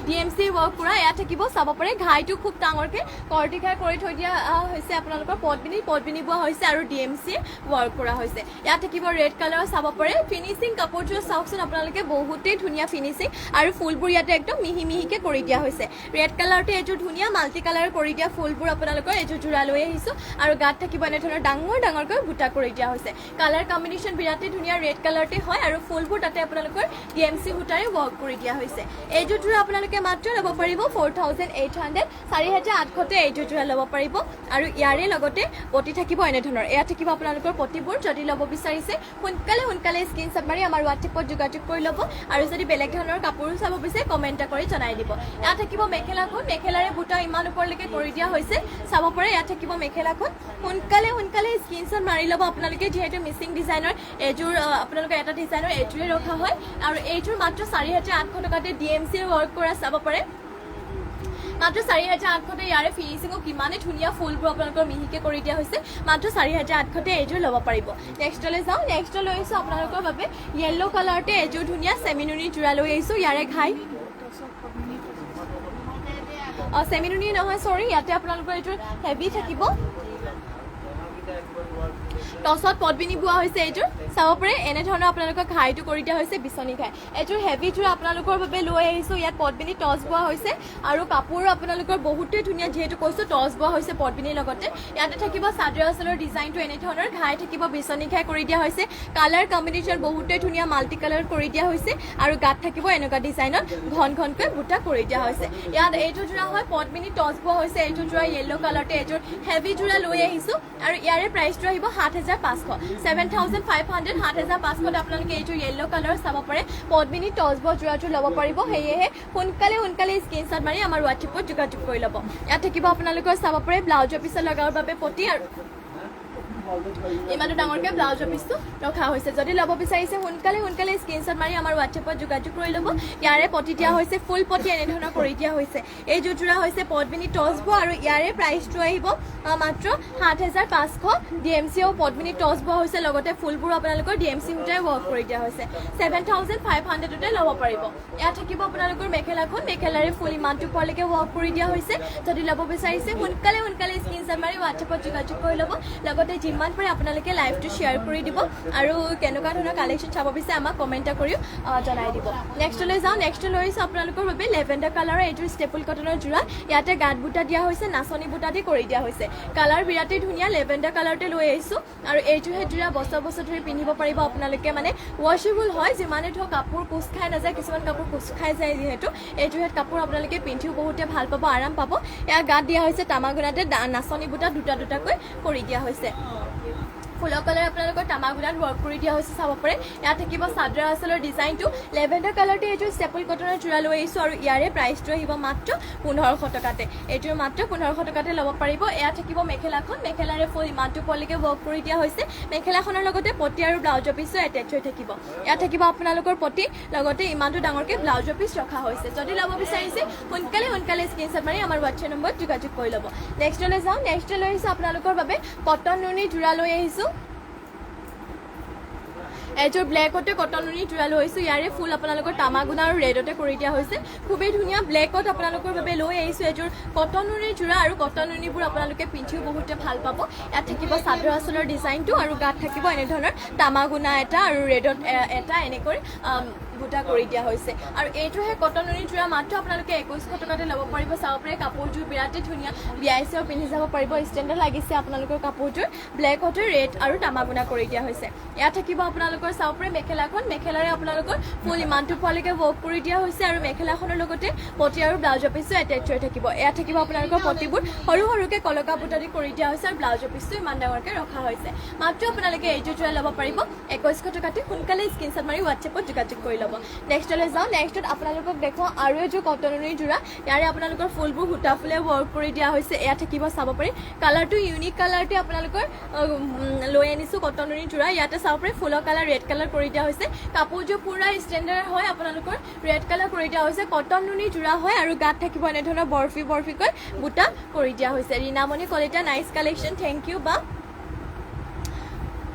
DMC ৱৰ্ক কৰা এয়া থাকিব চাব পাৰে ঘাইটো খুব ডাঙৰকৈ কৰ্টি ঘাই কৰি থৈ দিয়া হৈছে আপোনালোকৰ পটবিনি বোৱা হৈছে আৰু DMC ৱৰ্ক কৰা হৈছে এয়া থাকিব ৰেড কালাৰ চাব পাৰে ফিনিচিং কাপোৰযোৰ চাওকচোন আপোনালোকে বহুতেই ধুনীয়া ফিনিচিং আৰু ফুলবোৰ ইয়াতে একদম মিহিকে কৰি দিয়া হৈছে ৰেড কালাৰতে এইযোৰ ধুনীয়া মাল্টি কালাৰ কৰি দিয়া ফুলবোৰ আপোনালোকৰ এইযোৰ জোৰা লৈ আহিছোঁ আৰু গাত থাকিব এনে ধৰণৰ ডাঙৰকৈ বুটা কৰি দিয়া হৈছে কালাৰ কম্বিনেশ্যন বিৰাটেই ধুনীয়া ৰেড কালাৰতে হয় আৰু ফুলবোৰ তাতে আপোনালোকৰ DMC সূতাৰে ৱৰ্ক কৰি দিয়া হৈছে এইযোৰ জোৰা আপোনালোকে আপোনালোকে মাত্ৰ ল'ব পাৰিব 4800 4800 এইটো যোৰা ল'ব পাৰিব আৰু ইয়াৰে লগতে পটি থাকিব এনেধৰণৰ এয়া থাকিব আপোনালোকৰ পটিবোৰ যদি ল'ব বিচাৰিছে সোনকালে স্ক্ৰীনশ্বট মাৰি আমাৰ হোৱাটছএপত যোগাযোগ কৰি ল'ব আৰু যদি বেলেগ ধৰণৰ কাপোৰো চাব বিচাৰে কমেণ্ট কৰি জনাই দিব এয়া থাকিব মেখেলাখন মেখেলাৰে বুটা ইমান ওপৰলৈকে কৰি দিয়া হৈছে চাব পাৰে এয়া থাকিব মেখেলাখন সোনকালে স্ক্ৰীনশ্বট মাৰি ল'ব আপোনালোকে যিহেতু মিচিং ডিজাইনৰ এযোৰ আপোনালোকে এটা ডিজাইনৰ এযোৰে ৰখা হয় আৰু এইযোৰ মাত্ৰ 4800 টকাতে DMC ৱৰ্ক কৰা চাব পাৰে মাত্ৰ 4800 ইয়াৰে ফিনিচিংও কিমানে ধুনীয়া ফুলবোৰ আপোনালোকৰ মিহিকে কৰি দিয়া হৈছে মাত্ৰ 4800 এইযোৰ ল'ব পাৰিব নেক্সটলৈ যাওঁ নেক্সট লৈ আহিছোঁ আপোনালোকৰ বাবে য়েল্লো কালাৰতে এযোৰ ধুনীয়া চেমিনুনি যোৰা লৈ আহিছোঁ ইয়াৰে ঘাই চেমিনুনি নহয় চৰি ইয়াতে আপোনালোকৰ এইযোৰ হেভি থাকিব টছত পদ্মিনী বোৱা হৈছে এইযোৰ চাব পাৰে এনেধৰণৰ আপোনালোকৰ ঘাইটো কৰি দিয়া হৈছে বিচনী ঘাই এইযোৰ হেভি যোৰা আপোনালোকৰ বাবে লৈ আহিছোঁ ইয়াত পদ্মিনী টছ বোৱা হৈছে আৰু কাপোৰ আপোনালোকৰ বহুতেই ধুনীয়া যিহেতু কৈছোঁ টছ বোৱা হৈছে পদ্মিনীৰ লগতে ইয়াতে থাকিব চাদৰ আঁচলৰ ডিজাইনটো এনেধৰণৰ ঘাই থাকিব বিচনী ঘাই কৰি দিয়া হৈছে কালাৰ কম্বিনেশ্যন বহুতেই ধুনীয়া মাল্টি কালাৰ কৰি দিয়া হৈছে আৰু গাত থাকিব এনেকুৱা ডিজাইনত ঘনকৈ বুটা কৰি দিয়া হৈছে ইয়াত এইযোৰ যোৰা হয় পদ্মিনী টছ বোৱা হৈছে এইযোৰ যোৰা য়েল্লো কালাৰতে এইযোৰ হেভি যোৰা লৈ আহিছোঁ আৰু ইয়াৰে প্ৰাইচটো আহিব 7500 7500 7500 আপোনালোকে এইযোৰ য়েল্লো কালাৰ চাব পাৰে পদ্মিনী টছ বোৱা যোৰাযোৰ ল'ব পাৰিব সেয়েহে সোনকালে স্ক্ৰীনশ্বট মাৰি আমাৰ হোৱাটছএপত যোগাযোগ কৰি ল'ব ইয়াত থাকিব আপোনালোকৰ চাব পাৰে ব্লাউজৰ পিছত লগাবৰ বাবে পটি আৰু ইমানটো ডাঙৰকে ব্লাউজৰ পিছটো ৰখা হৈছে যদি ল'ব বিচাৰিছে সোনকালে স্ক্ৰীনশ্বট মাৰি আমাৰ হোৱাটছএপত যোগাযোগ কৰি ল'ব ইয়াৰে পটি দিয়া হৈছে ফুল পটি এনেধৰণৰ কৰি দিয়া হৈছে এই যোৰা হৈছে পদ্মিনী টছ বোৱা আৰু ইয়াৰে প্ৰাইচটো আহিব মাত্ৰ 7500 DMCও পদ্মিনী টছ বোৱা হৈছে লগতে ফুলবোৰ আপোনালোকৰ DMC সূতাৰে ৱৰ্ক কৰি দিয়া হৈছে 7500তে ল'ব পাৰিব ইয়াত থাকিব আপোনালোকৰ মেখেলাখন মেখেলাৰে ফুল ইমানটো ওপৰলৈকে ৱৰ্ক কৰি দিয়া হৈছে যদি ল'ব বিচাৰিছে সোনকালে স্ক্ৰীনশ্বট মাৰি হোৱাটছএপত যোগাযোগ কৰি ল'ব লগতে যিমান পাৰে আপোনালোকে লাইভটো শ্বেয়াৰ কৰি দিব আৰু কেনেকুৱা ধৰণৰ কালেকশ্যন চাব বিচাৰে আমাক কমেণ্ট কৰিও জনাই দিব নেক্সটলৈ যাওঁ নেক্সট লৈ আহিছোঁ আপোনালোকৰ বাবে লেভেণ্ডাৰ কালাৰৰ এইযোৰ ষ্টেপুল কটনৰ যোৰা ইয়াতে গাঁত বুটা দিয়া হৈছে নাচনী বুটা দি কৰি দিয়া হৈছে কালাৰ বিৰাটেই ধুনীয়া লেভেণ্ডাৰ কালাৰতে লৈ আহিছোঁ আৰু এইযোৰহে যোৰা বছৰ ধৰি পিন্ধিব পাৰিব আপোনালোকে মানে ৱাশ্বেবল হয় যিমানে ধৰক কাপোৰ কোচ খাই নাযায় কিছুমান কাপোৰ কোচ খাই যায় যিহেতু এইযোৰহে কাপোৰ আপোনালোকে পিন্ধিও বহুতে ভাল পাব আৰাম পাব এয়া গাঁত দিয়া হৈছে তামাগুণাতে নাচনী বুটা দুটাকৈ কৰি দিয়া হৈছে ফুলৰ কালাৰ আপোনালোকৰ তামাগুণাত ৱৰ্ক কৰি দিয়া হৈছে চাব পাৰে ইয়াত থাকিব চাদৰ আঁচলৰ ডিজাইনটো লেভেণ্ডাৰ কালাৰতে এইযোৰ ষ্টেপুল কটনৰ যোৰা লৈ আহিছোঁ আৰু ইয়াৰে প্ৰাইচটো আহিব মাত্ৰ 1500 টকাতে এইযোৰ মাত্ৰ 1500 টকাতে ল'ব পাৰিব এয়া থাকিব মেখেলাখন মেখেলাৰে ফুল ইমানটো ওপৰলৈকে ৱৰ্ক কৰি দিয়া হৈছে মেখেলাখনৰ লগতে পটি আৰু ব্লাউজৰ পিছো এটেচ হৈ থাকিব ইয়াত থাকিব আপোনালোকৰ পটি লগতে ইমানটো ডাঙৰকৈ ব্লাউজৰ পিচ ৰখা হৈছে যদি ল'ব বিচাৰিছে সোনকালে স্ক্ৰীনশ্বট মাৰি আমাৰ হোৱাটছএপ নম্বৰত যোগাযোগ কৰি ল'ব নেক্সটলৈ যাওঁ নেক্সট লৈ আহিছোঁ আপোনালোকৰ বাবে কটন নুনি যোৰা লৈ আহিছোঁ এযোৰ ব্লেকতে কটন নুনি যোৰা লৈ আহিছোঁ ইয়াৰে ফুল আপোনালোকৰ তামাগুণা আৰু ৰেডতে কৰি দিয়া হৈছে খুবেই ধুনীয়া ব্লেকত আপোনালোকৰ বাবে লৈ আহিছোঁ এযোৰ কটন নুনিৰ যোৰা আৰু কটন নুনিবোৰ আপোনালোকে পিন্ধিও বহুতে ভাল পাব ইয়াত থাকিব চাদৰ আঁচলৰ ডিজাইনটো আৰু গাত থাকিব এনেধৰণৰ তামাগুণা এটা আৰু ৰেডত এটা এনেকৈ বুটা কৰি দিয়া হৈছে আৰু এইটোহে কটন নুনি যোৰা মাত্ৰ আপোনালোকে 2100 টকাতে ল'ব পাৰিব চাব পাৰে কাপোৰযোৰ বিৰাটেই ধুনীয়া বিয়াইছেও পিন্ধি যাব পাৰিব ষ্টেণ্ডাৰ্ড লাগিছে আপোনালোকৰ কাপোৰযোৰ ব্লেকতে ৰেড আৰু তামাগুণা কৰি দিয়া হৈছে ইয়াত থাকিব আপোনালোকৰ চাব পাৰে মেখেলাখন মেখেলাৰে আপোনালোকৰ ফুল ইমানটো পোৱালৈকে ৱৰ্ক কৰি দিয়া হৈছে আৰু মেখেলাখনৰ লগতে পটি আৰু ব্লাউজৰ পিছো এটেচ হৈ থাকিব এয়া থাকিব আপোনালোকৰ পটিবোৰ সৰুকৈ কলকা বুটা দি কৰি দিয়া হৈছে আৰু ব্লাউজৰ পিছটো ইমান ডাঙৰকৈ ৰখা হৈছে মাত্ৰ আপোনালোকে এইযোৰ যোৰা ল'ব পাৰিব 2100 টকাতে সোনকালে স্ক্ৰীনশ্বট মাৰি হোৱাটছএপত যোগাযোগ কৰি ল'ব নেক্সটলৈ যাওঁ নেক্সটত আপোনালোকক দেখুৱাওঁ আৰু এযোৰ কটন নুনিৰ যোৰা ইয়াৰে আপোনালোকৰ ফুলবোৰ সূতা ফুলে ৱৰ্ক কৰি দিয়া হৈছে এয়া থাকিব চাব পাৰি কালাৰটো ইউনিক কালাৰতে আপোনালোকৰ লৈ আনিছোঁ কটন নুনিৰ যোৰা ইয়াতে চাব পাৰি ফুলৰ কালাৰ ৰেড কালাৰ কৰি দিয়া হৈছে কাপোৰযোৰ পুৰা ষ্টেণ্ডাৰ্ড হয় আপোনালোকৰ ৰেড কালাৰ কৰি দিয়া হৈছে কটন নুনিৰ যোৰা হয় আৰু গাত থাকিব এনেধৰণৰ বৰফিকৈ বুটা কৰি দিয়া হৈছে Reenamoni Kalita nice collection thank you বা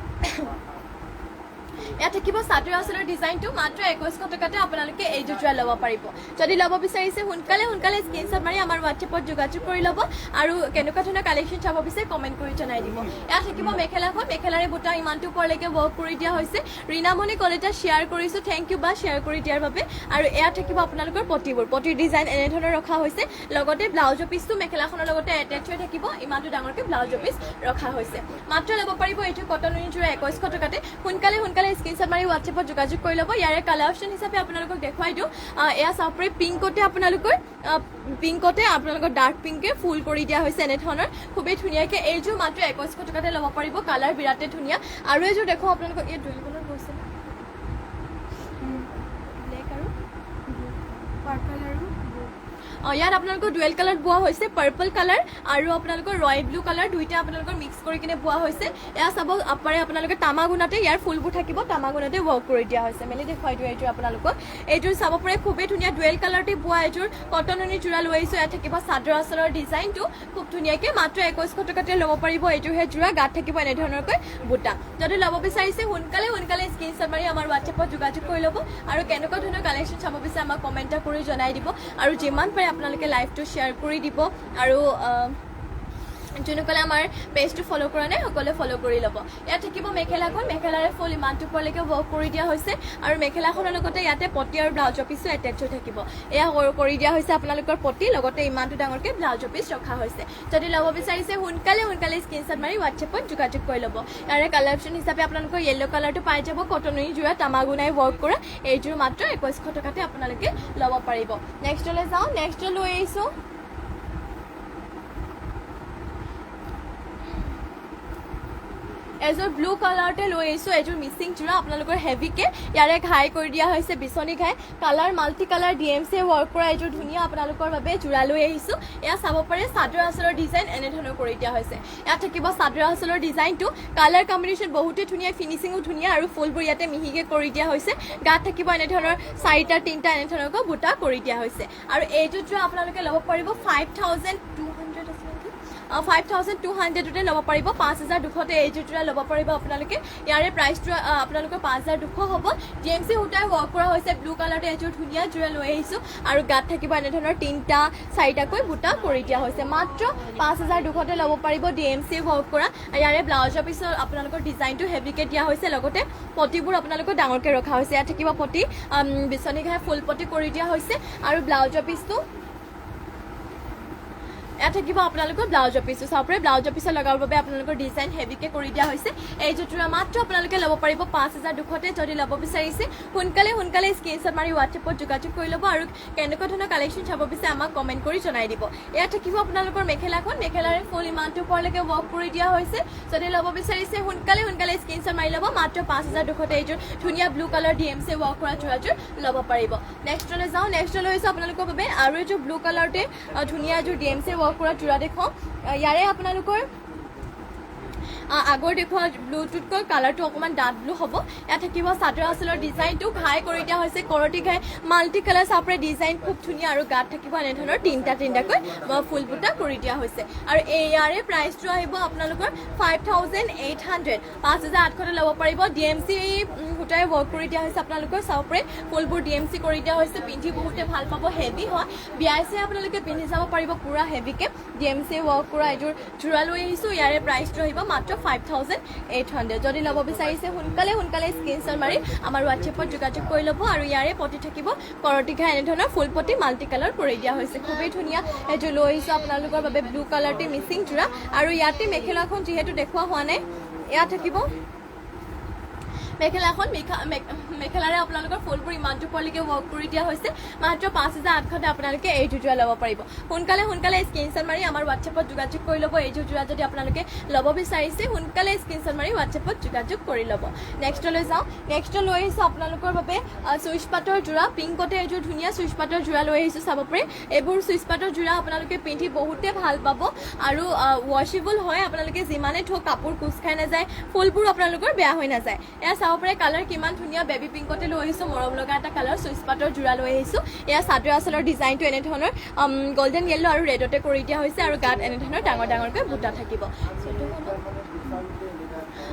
ইয়াত থাকিব চাদৰ আঁচলৰ ডিজাইনটো মাত্ৰ 2100 টকাতে আপোনালোকে এইযোৰ যোৰা ল'ব পাৰিব যদি ল'ব বিচাৰিছে সোনকালে স্ক্ৰীনশ্বট মাৰি আমাৰ হোৱাটছএপত যোগাযোগ কৰি ল'ব আৰু কেনেকুৱা ধৰণৰ কালেকশ্যন চাব বিচাৰে কমেণ্ট কৰি জনাই দিব ইয়াত থাকিব মেখেলাখন মেখেলাৰে বুটা ইমানটো ওপৰলৈকে ৱৰ্ক কৰি দিয়া হৈছে ৰীনামণি কলিতা শ্বেয়াৰ কৰিছোঁ থেংক ইউ বা শ্বেয়াৰ কৰি দিয়াৰ বাবে আৰু এয়া থাকিব আপোনালোকৰ পটিৰ ডিজাইন এনেধৰণৰ ৰখা হৈছে লগতে ব্লাউজৰ পিচটো মেখেলাখনৰ লগতে এটেচ হৈ থাকিব ইমানটো ডাঙৰকৈ ব্লাউজৰ পিচ ৰখা হৈছে মাত্ৰ ল'ব পাৰিব এইটো কটন নুনি যোৰা 2100 টকাতে সোনকালে স্ক্ৰীনশ্বট মাৰি হোৱাটছএপত যোগাযোগ কৰি ল'ব ইয়াৰে কালাৰ অপশ্যন হিচাপে আপোনালোকক দেখুৱাই দিওঁ এয়া চাব পাৰি পিংকতে আপোনালোকৰ ডাৰ্ক পিংকে ফুল কৰি দিয়া হৈছে এনেধৰণৰ খুবেই ধুনীয়াকৈ এইযোৰ মাত্ৰ 2100 টকাতে ল'ব পাৰিব কালাৰ বিৰাটেই ধুনীয়া আৰু এইযোৰ দেখোঁ আপোনালোকক এই ডুৱেল কালাৰ গৈছে ব্লেক আৰু পাৰ্পল আৰু ইয়াত আপোনালোকৰ ডুৱেল কালাৰ বোৱা হৈছে পাৰ্পল কালাৰ আৰু আপোনালোকৰ ৰয়েল ব্লু কালাৰ দুইটা আপোনালোকৰ মিক্স কৰি কিনে বোৱা হৈছে এয়া চাব পাৰে আপোনালোকে তামাগুণাতে ইয়াৰ ফুলবোৰ থাকিব তামাগুণাতে ৱৰ্ক কৰি দিয়া হৈছে মেলি দেখুৱাই দিওঁ এইযোৰ আপোনালোকক এইযোৰ চাব পাৰে খুবেই ধুনীয়া ডুৱেল কালাৰতে বোৱা এইযোৰ কটননি যোৰা লৈ আহিছোঁ ইয়াত থাকিব চাদৰ আঁচলৰ ডিজাইনটো খুব ধুনীয়াকৈ মাত্ৰ 2100 টকাতে ল'ব পাৰিব এইযোৰহে যোৰা গাত থাকিব এনেধৰণৰকৈ বুটা যদি ল'ব বিচাৰিছে সোনকালে স্ক্ৰীনশ্বট মাৰি আমাৰ হোৱাটছএপত যোগাযোগ কৰি ল'ব আৰু কেনেকুৱা ধৰণৰ কালেকশ্যন চাব বিচাৰে আমাক কমেণ্ট কৰি জনাই দিব আৰু যিমান পাৰে আপোনালোকে লাইভটো শ্বেয়াৰ কৰি দিব আৰু যোনসকলে আমাৰ পেজটো ফ'ল' কৰা নাই সকলোৱে ফ'ল' কৰি ল'ব ইয়াত থাকিব মেখেলাখন মেখেলাৰে ফুল ইমানটো ওপৰলৈকে ৱৰ্ক কৰি দিয়া হৈছে আৰু মেখেলাখনৰ লগতে ইয়াতে পটি আৰু ব্লাউজৰ পিছো এটেচ হৈ থাকিব এয়া কৰি দিয়া হৈছে আপোনালোকৰ পটি লগতে ইমানটো ডাঙৰকৈ ব্লাউজৰ পিচ ৰখা হৈছে যদি ল'ব বিচাৰিছে সোনকালে স্ক্ৰীনশ্বট মাৰি হোৱাটছএপত যোগাযোগ কৰি ল'ব ইয়াৰে কালাৰ অপশ্যন হিচাপে আপোনালোকৰ য়েল্ল' কালাৰটো পাই যাব কটনৰি যোৰা তামাগুণাই ৱৰ্ক কৰা এইযোৰ মাত্ৰ 2100 টকাতে আপোনালোকে ল'ব পাৰিব নেক্সটলৈ যাওঁ নেক্সট লৈ আহিছোঁ এযোৰ ব্লু কালাৰতে লৈ আহিছোঁ এযোৰ মিচিং যোৰা আপোনালোকৰ হেভিকে ইয়াৰে ঘাই কৰি দিয়া হৈছে বিচনী ঘাই colour multi colour DMC work কৰা এযোৰ ধুনীয়া আপোনালোকৰ বাবে যোৰা লৈ আহিছোঁ এয়া চাব পাৰে চাদৰ আঁচলৰ ডিজাইন এনেধৰণৰ কৰি দিয়া হৈছে ইয়াত থাকিব চাদৰ আঁচলৰ ডিজাইনটো কালাৰ কম্বিনেশ্যন বহুতেই ধুনীয়া ফিনিচিঙো ধুনীয়া আৰু ফুলবোৰ ইয়াতে মিহিকৈ কৰি দিয়া হৈছে গাত থাকিব এনেধৰণৰ 4টা 3টা এনেধৰণৰকৈ বুটা কৰি দিয়া হৈছে আৰু এইযোৰ যোৰা আপোনালোকে ল'ব পাৰিব 5200 ল'ব পাৰিব 5200 এইযোৰ যোৰা ল'ব পাৰিব আপোনালোকে ইয়াৰে প্ৰাইচটো আপোনালোকৰ 5200 হ'ব DMC সূতাই ৱৰ্ক কৰা হৈছে ব্লু কালাৰতে এযোৰ ধুনীয়া যোৰা লৈ আহিছোঁ আৰু গাত থাকিব এনেধৰণৰ 3টা 4টাকৈ বুটা কৰি দিয়া হৈছে মাত্ৰ 5200 ল'ব পাৰিব DMC ৱৰ্ক কৰা ইয়াৰে ব্লাউজৰ পিছত আপোনালোকৰ ডিজাইনটো হেভিকে দিয়া হৈছে লগতে পটিবোৰ আপোনালোকৰ ডাঙৰকৈ ৰখা হৈছে ইয়াত থাকিব পটি বিচনী ঘাই ফুল পটি কৰি দিয়া হৈছে আৰু ব্লাউজৰ পিচটো ইয়াত থাকিব আপোনালোকৰ ব্লাউজৰ পিচটো চাব পাৰে ব্লাউজৰ পিছত লগাবৰ বাবে আপোনালোকৰ ডিজাইন হেভিকে কৰি দিয়া হৈছে এইযোৰ যোৰা মাত্ৰ আপোনালোকে ল'ব পাৰিব 5200তে যদি ল'ব বিচাৰিছে সোনকালে স্ক্ৰীনশ্বট মাৰি হোৱাটছএপত যোগাযোগ কৰি ল'ব আৰু কেনেকুৱা ধৰণৰ কালেকশ্যন চাব বিচাৰে আমাক কমেণ্ট কৰি জনাই দিব ইয়াত থাকিব আপোনালোকৰ মেখেলাখন মেখেলাৰে ফুল ইমানটো ওপৰলৈকে ৱৰ্ক কৰি দিয়া হৈছে যদি ল'ব বিচাৰিছে সোনকালে স্ক্ৰীনশ্বট মাৰি ল'ব মাত্ৰ 5200তে এইযোৰ ধুনীয়া ব্লু কালাৰ DMC ৱৰ্ক কৰা যোৰাযোৰ ল'ব পাৰিব নেক্সটলৈ যাওঁ নেক্সটলৈ হৈছে আপোনালোকৰ বাবে আৰু এইযোৰ ব্লু কালাৰতে ধুনীয়া এযোৰ DMC ৱৰ্ক কৰা যোৰা দেখুৱাওঁ ইয়াৰে আপোনালোকৰ আগৰ দেখুওৱা ব্লুটোতকৈ কালাৰটো অকণমান ডাৰ্ক ব্লু হ'ব ইয়াত থাকিব চাদৰ আঁচলৰ ডিজাইনটো ঘাই কৰি দিয়া হৈছে কৰতি ঘাই মাল্টি কালাৰ চাপৰে ডিজাইন খুব ধুনীয়া আৰু গাত থাকিব এনেধৰণৰ 3টাকৈ ফুল বুটা কৰি দিয়া হৈছে আৰু ইয়াৰে প্ৰাইচটো আহিব আপোনালোকৰ 5800 5800 ল'ব পাৰিব DMC সূতাই ৱৰ্ক কৰি দিয়া হৈছে আপোনালোকৰ চাব পাৰে ফুলবোৰ DMC কৰি দিয়া হৈছে পিন্ধি বহুতে ভাল পাব হেভি হয় বিয়াইছে আপোনালোকে পিন্ধি যাব পাৰিব পুৰা হেভিকে DMC ৱৰ্ক কৰা এযোৰ যোৰা লৈ আহিছোঁ ইয়াৰে প্ৰাইচটো আহিব মাত্ৰ 5800 যদি ল'ব বিচাৰিছে সোনকালে স্ক্ৰীনশ্বট মাৰি আমাৰ হোৱাটছএপত যোগাযোগ কৰি ল'ব আৰু ইয়াৰে পটি থাকিব কৰতি ঘাই এনেধৰণৰ ফুল পটি মাল্টি কালাৰ কৰি দিয়া হৈছে খুবেই ধুনীয়া এযোৰ লৈ আহিছোঁ আপোনালোকৰ বাবে ব্লু কালাৰটি মিচিং যোৰা আৰু ইয়াতে মেখেলাখন যিহেতু দেখুওৱা হোৱা নাই ইয়াত থাকিব মেখেলাখন মেখেলাৰে আপোনালোকৰ ফুলবোৰ ইমানটো ওপৰলৈকে ৱৰ্ক কৰি দিয়া হৈছে মাত্ৰ 5800তে আপোনালোকে এইযোৰ যোৰা ল'ব পাৰিব সোনকালে স্ক্ৰীনশ্বট মাৰি আমাৰ হোৱাটছএপত যোগাযোগ কৰি ল'ব এইযোৰ যোৰা যদি আপোনালোকে ল'ব বিচাৰিছে সোনকালে স্ক্ৰীনশ্বট মাৰি হোৱাটছএপত যোগাযোগ কৰি ল'ব নেক্সটলৈ যাওঁ নেক্সট লৈ আহিছোঁ আপোনালোকৰ বাবে চুইচ পাটৰ যোৰা পিংকতে এইযোৰ ধুনীয়া চুইচ পাটৰ যোৰা লৈ আহিছোঁ চাব পাৰে এইবোৰ চুইচ পাটৰ যোৰা আপোনালোকে পিন্ধি বহুতে ভাল পাব আৰু ৱাশ্বেবল হয় আপোনালোকে যিমানে থওক কাপোৰ কোচ খাই নাযায় ফুলবোৰ আপোনালোকৰ বেয়া হৈ নাযায় এয়া চাব পাৰে কালাৰ কিমান ধুনীয়া বেবী পিংকতে লৈ আহিছোঁ মৰম লগা এটা কালাৰ চুইচ পাটৰ যোৰা লৈ আহিছোঁ এয়া চাদৰ আঁচলৰ ডিজাইনটো এনেধৰণৰ গল্ডেন য়েল্লো আৰু ৰেডতে কৰি দিয়া হৈছে আৰু গাত এনেধৰণৰ ডাঙৰকৈ বুটা থাকিব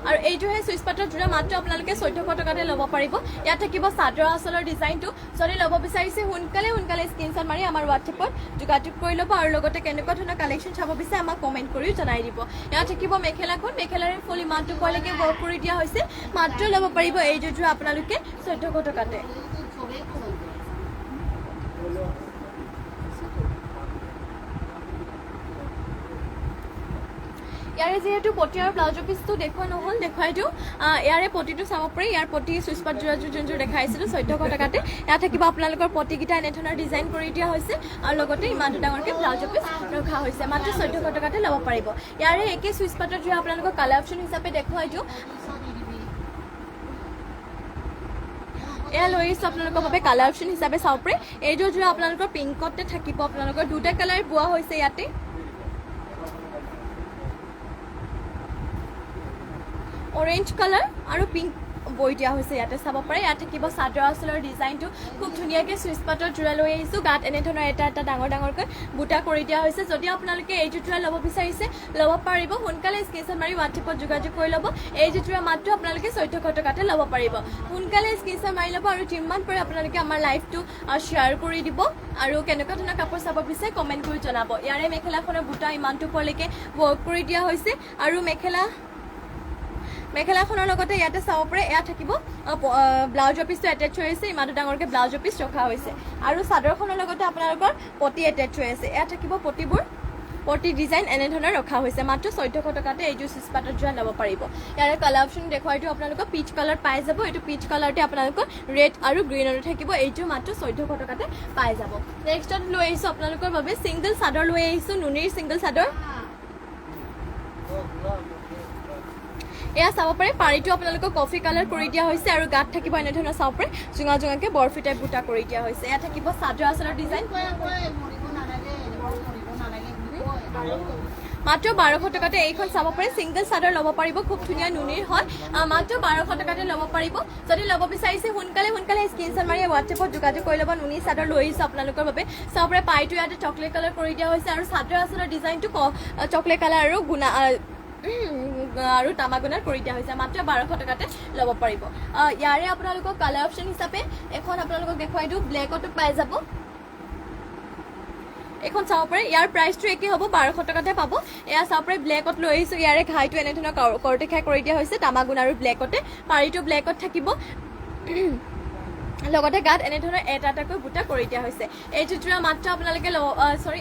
আৰু এইটোহে চুইচ পাটৰ যোৰা মাত্ৰ আপোনালোকে 1400 টকাতে ল'ব পাৰিব ইয়াত থাকিব চাদৰ আঁচলৰ ডিজাইনটো যদি ল'ব বিচাৰিছে সোনকালে স্ক্ৰীনশ্বট মাৰি আমাৰ হোৱাটছএপত যোগাযোগ কৰি ল'ব আৰু লগতে কেনেকুৱা ধৰণৰ কালেকশ্যন চাব বিচাৰে আমাক কমেণ্ট কৰি জনাই দিব ইয়াত থাকিব মেখেলাখন মেখেলাৰে ফুল ইমানটো ওপৰলৈকে ৱৰ্ক কৰি দিয়া হৈছে মাত্ৰ ল'ব পাৰিব এইযোৰ যোৰা আপোনালোকে 1400 টকাতে ইয়াৰে যেহেতু পটি আৰু ব্লাউজৰ পিচটো দেখুওৱা নহ'ল দেখুৱাই দিওঁ ইয়াৰে পটিটো চাব পাৰি ইয়াৰ পটি চুইচ পাট যোৰাযোৰ যোনযোৰ দেখাইছিলোঁ 1400 টকাতে ইয়াত থাকিব আপোনালোকৰ পটিকেইটা এনেধৰণৰ ডিজাইন কৰি দিয়া হৈছে আৰু লগতে ইমানটো ডাঙৰকৈ ব্লাউজৰ পিচ ৰখা হৈছে মাত্ৰ 1400 টকাতে ল'ব পাৰিব ইয়াৰে একে চুইচ পাটৰ যোৰা আপোনালোকৰ কালাৰ অপশ্যন হিচাপে দেখুৱাই দিওঁ এয়া লৈ আহিছোঁ আপোনালোকৰ বাবে কালাৰ অপশ্যন হিচাপে চাব পাৰে এইযোৰ যোৰা আপোনালোকৰ পিংকতে থাকিব আপোনালোকৰ দুটা কালাৰ বোৱা হৈছে ইয়াতে অৰেঞ্জ কালাৰ আৰু পিংক বৈ দিয়া হৈছে ইয়াতে চাব পাৰে ইয়াত থাকিব চাদৰ আঁচলৰ ডিজাইনটো খুব ধুনীয়াকৈ চুইচ পাটৰ যোৰা লৈ আহিছোঁ গাত এনেধৰণৰ এটা এটা ডাঙৰ ডাঙৰকৈ বুটা কৰি দিয়া হৈছে যদি আপোনালোকে এইযোৰ যোৰা ল'ব বিচাৰিছে ল'ব পাৰিব সোনকালে স্ক্ৰীনশ্বট মাৰি হোৱাটছএপত যোগাযোগ কৰি ল'ব এইযোৰ যোৰা মাত্ৰ আপোনালোকে 1400 টকাতে ল'ব পাৰিব সোনকালে স্ক্ৰীনশ্বট মাৰি ল'ব আৰু যিমান পাৰে আপোনালোকে আমাৰ লাইভটো শ্বেয়াৰ কৰি দিব আৰু কেনেকুৱা ধৰণৰ কাপোৰ চাব বিচাৰে কমেণ্ট কৰি জনাব ইয়াৰে মেখেলাখনৰ বুটা ইমানটো ওপৰলৈকে ৱৰ্ক কৰি দিয়া হৈছে আৰু মেখেলাখনৰ লগতে ইয়াতে চাব পাৰে এয়া থাকিব ব্লাউজৰ পিচটো এটেচ হৈ আছে ইমানটো ডাঙৰকৈ ব্লাউজৰ পিচ ৰখা হৈছে আৰু চাদৰখনৰ লগতে আপোনালোকৰ পটি এটেচ হৈ আছে এয়া থাকিব পটি ডিজাইন এনেধৰণৰ ৰখা হৈছে মাত্ৰ 1400 টকাতে এইযোৰ চুইচ পাটৰ যোৰা ল'ব পাৰিব ইয়াৰে কালাৰ অপশ্যন দেখুৱাই দিওঁ আপোনালোকক পিচ কালাৰ পাই যাব এইটো পিচ কালাৰতে আপোনালোকৰ ৰেড আৰু গ্ৰীণৰো থাকিব এইযোৰ মাত্ৰ 1400 টকাতে পাই যাব নেক্সটত লৈ আহিছোঁ আপোনালোকৰ বাবে ছিংগল চাদৰ লৈ আহিছোঁ নুনিৰ ছিংগল চাদৰ এয়া চাব পাৰে পাৰীটো আপোনালোকক কফি কালাৰ কৰি দিয়া হৈছে আৰু গাত থাকিব এনেধৰণৰ চাব পাৰে জোঙা জোঙাকৈ বৰফি টাইপ বুটা কৰি দিয়া হৈছে এয়া থাকিব চাদৰ আঁচলৰ ডিজাইন মাত্ৰ 1200 টকাতে এইখন চাব পাৰে ছিংগল চাদৰ ল'ব পাৰিব খুব ধুনীয়া নুনিৰ হয় মাত্ৰ 1200 টকাতে ল'ব পাৰিব যদি ল'ব বিচাৰিছে সোনকালে স্ক্ৰীনশ্বট মাৰি হোৱাটছএপত যোগাযোগ কৰি ল'ব নুনি চাদৰ লৈ আহিছোঁ আপোনালোকৰ বাবে চাব পাৰে পাৰীটো ইয়াতে চকলেট কালাৰ কৰি দিয়া হৈছে আৰু চাদৰ আঁচলৰ ডিজাইনটো চকলেট কালাৰ আৰু গুণা আৰু তামাগুণাৰ কৰি দিয়া হৈছে মাত্ৰ 1200 টকাতে ল'ব পাৰিব ইয়াৰে আপোনালোকক কালাৰ অপশ্যন হিচাপে এখন আপোনালোকক দেখুৱাই দিওঁ ব্লেকতো পাই যাব এখন চাব পাৰে ইয়াৰ প্ৰাইচটো একে হ'ব 1200 টকাতে পাব এয়া চাব পাৰে ব্লেকত লৈ আহিছোঁ ইয়াৰে ঘাইটো এনেধৰণৰ কৰতে খাই কৰি দিয়া হৈছে তামাগুণ আৰু ব্লেকতে পাৰীটো ব্লেকত থাকিব লগতে গাত এনেধৰণৰ এটা এটাকৈ বুটা কৰি দিয়া হৈছে এইযোৰ যোৰা মাত্ৰ আপোনালোকে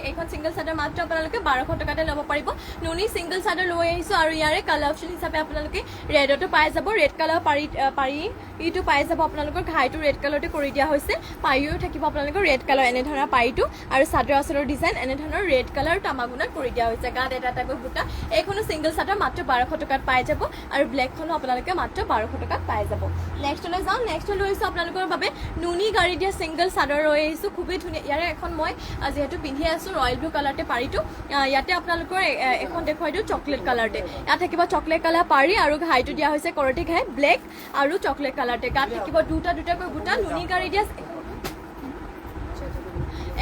এইখন ছিংগল চাদৰ মাত্ৰ আপোনালোকে 1200 টকাতে ল'ব পাৰিব নুনি ছিংগল চাদৰ লৈ আহিছোঁ আৰু ইয়াৰে কালাৰ অপশ্যন হিচাপে আপোনালোকে ৰেডতো পাই যাব ৰেড কালাৰ পাৰীটো পাই যাব আপোনালোকৰ ঘাইটো ৰেড কালাৰতে কৰি দিয়া হৈছে পাৰীও থাকিব আপোনালোকৰ ৰেড কালাৰ এনেধৰণৰ পাৰীটো আৰু চাদৰ আঁচলৰ ডিজাইন এনেধৰণৰ ৰেড কালাৰ তামাগুণাত কৰি দিয়া হৈছে গাত এটা এটাকৈ বুটা এইখনো ছিংগল চাদৰ মাত্ৰ 1200 টকাত পাই যাব আৰু ব্লেকখনো আপোনালোকে মাত্ৰ 1200 টকাত পাই যাব নেক্সটলৈ যাওঁ নেক্সট লৈ আহিছোঁ আপোনালোকৰ বাবে নুনি গাড়ী দিয়া ছিংগল চাদৰ লৈ আহিছোঁ খুবেই ধুনীয়া ইয়াৰে এখন মই যিহেতু পিন্ধি আছোঁ ৰয়েল ব্লু কালাৰতে পাৰীটো ইয়াতে আপোনালোকৰ এখন দেখুৱাই দিওঁ চকলেট কালাৰতে ইয়াত থাকিব চকলেট কালাৰ পাৰী আৰু ঘাইটো দিয়া হৈছে কৰতে ঘাই ব্লেক আৰু চকলেট কালাৰতে গাত থাকিব দুটাকৈ বুটা নুনি গাড়ী দিয়া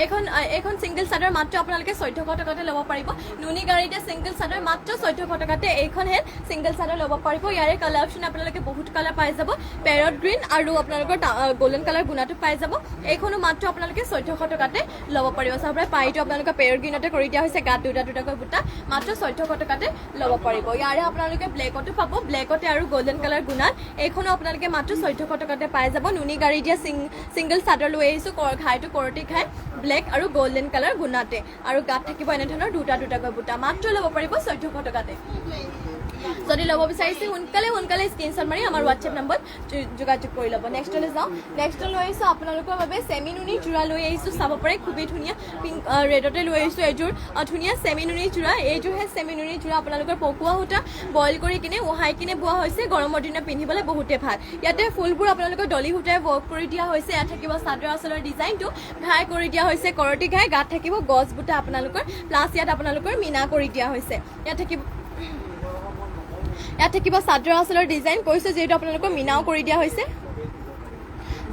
এইখন ছিংগল চাদৰ মাত্ৰ আপোনালোকে 1400 টকাতে ল'ব পাৰিব নুনি গাড়ীতে ছিংগল চাদৰ মাত্ৰ 1400 টকাতে এইখনহে ছিংগল চাদৰ ল'ব পাৰিব ইয়াৰে কালাৰ অপশ্যন আপোনালোকে বহুত কালাৰ পাই যাব পেৰট গ্ৰীণ আৰু আপোনালোকৰ গোল্ডেন কালাৰ গুণাটো পাই যাব এইখনো মাত্ৰ আপোনালোকে 1400 টকাতে ল'ব পাৰিব চাব পাৰে পাৰীটো আপোনালোকে পেৰট গ্ৰীণতে কৰি দিয়া হৈছে গাত দুটাকৈ বুটা মাত্ৰ 1400 টকাতে ল'ব পাৰিব ইয়াৰে আপোনালোকে ব্লেকতো পাব ব্লেকতে আৰু গোল্ডেন কালাৰ গুণাত এইখনো আপোনালোকে মাত্ৰ 1400 টকাতে পাই যাব নুনি গাড়ী দিয়া ছিংগল চাদৰ লৈ আহিছোঁ ঘাইটো কৰতে ঘাই ব্লেক আৰু গোল্ডেন কালাৰ গুণাতে আৰু গাত থাকিব এনেধৰণৰ দুটাকৈ বুটা মাত্ৰ ল'ব পাৰিব 1400 টকাতে যদি ল'ব বিচাৰিছে সোনকালে স্ক্ৰীনশ্বট মাৰি আমাৰ হোৱাটছএপ নম্বৰত যোগাযোগ কৰি ল'ব নেক্সটলৈ যাওঁ নেক্সট লৈ আহিছোঁ আপোনালোকৰ বাবে চেমি নুনি যোৰা লৈ আহিছোঁ চাব পাৰে খুবেই ধুনীয়া পিংক ৰেডতে লৈ আহিছোঁ এইযোৰ ধুনীয়া চেমি নুনি যোৰা এইযোৰহে চেমি নুনি যোৰা আপোনালোকৰ পকোৱা সূতা বইল কৰি কিনে উহাই কিনে বোৱা হৈছে গৰমৰ দিনত পিন্ধিবলৈ বহুতে ভাল ইয়াতে ফুলবোৰ আপোনালোকৰ ডলি সূতাই ৱৰ্ক কৰি দিয়া হৈছে ইয়াত থাকিব চাদৰ আঁচলৰ ডিজাইনটো ঘাই কৰি দিয়া হৈছে কৰতি ঘাই গাত থাকিব গছ বুটা আপোনালোকৰ প্লাছ ইয়াত আপোনালোকৰ মিনা কৰি দিয়া হৈছে ইয়াত থাকিব চাদৰ আঁচলৰ ডিজাইন কৈছোঁ যিহেতু আপোনালোকৰ মিনাও কৰি দিয়া হৈছে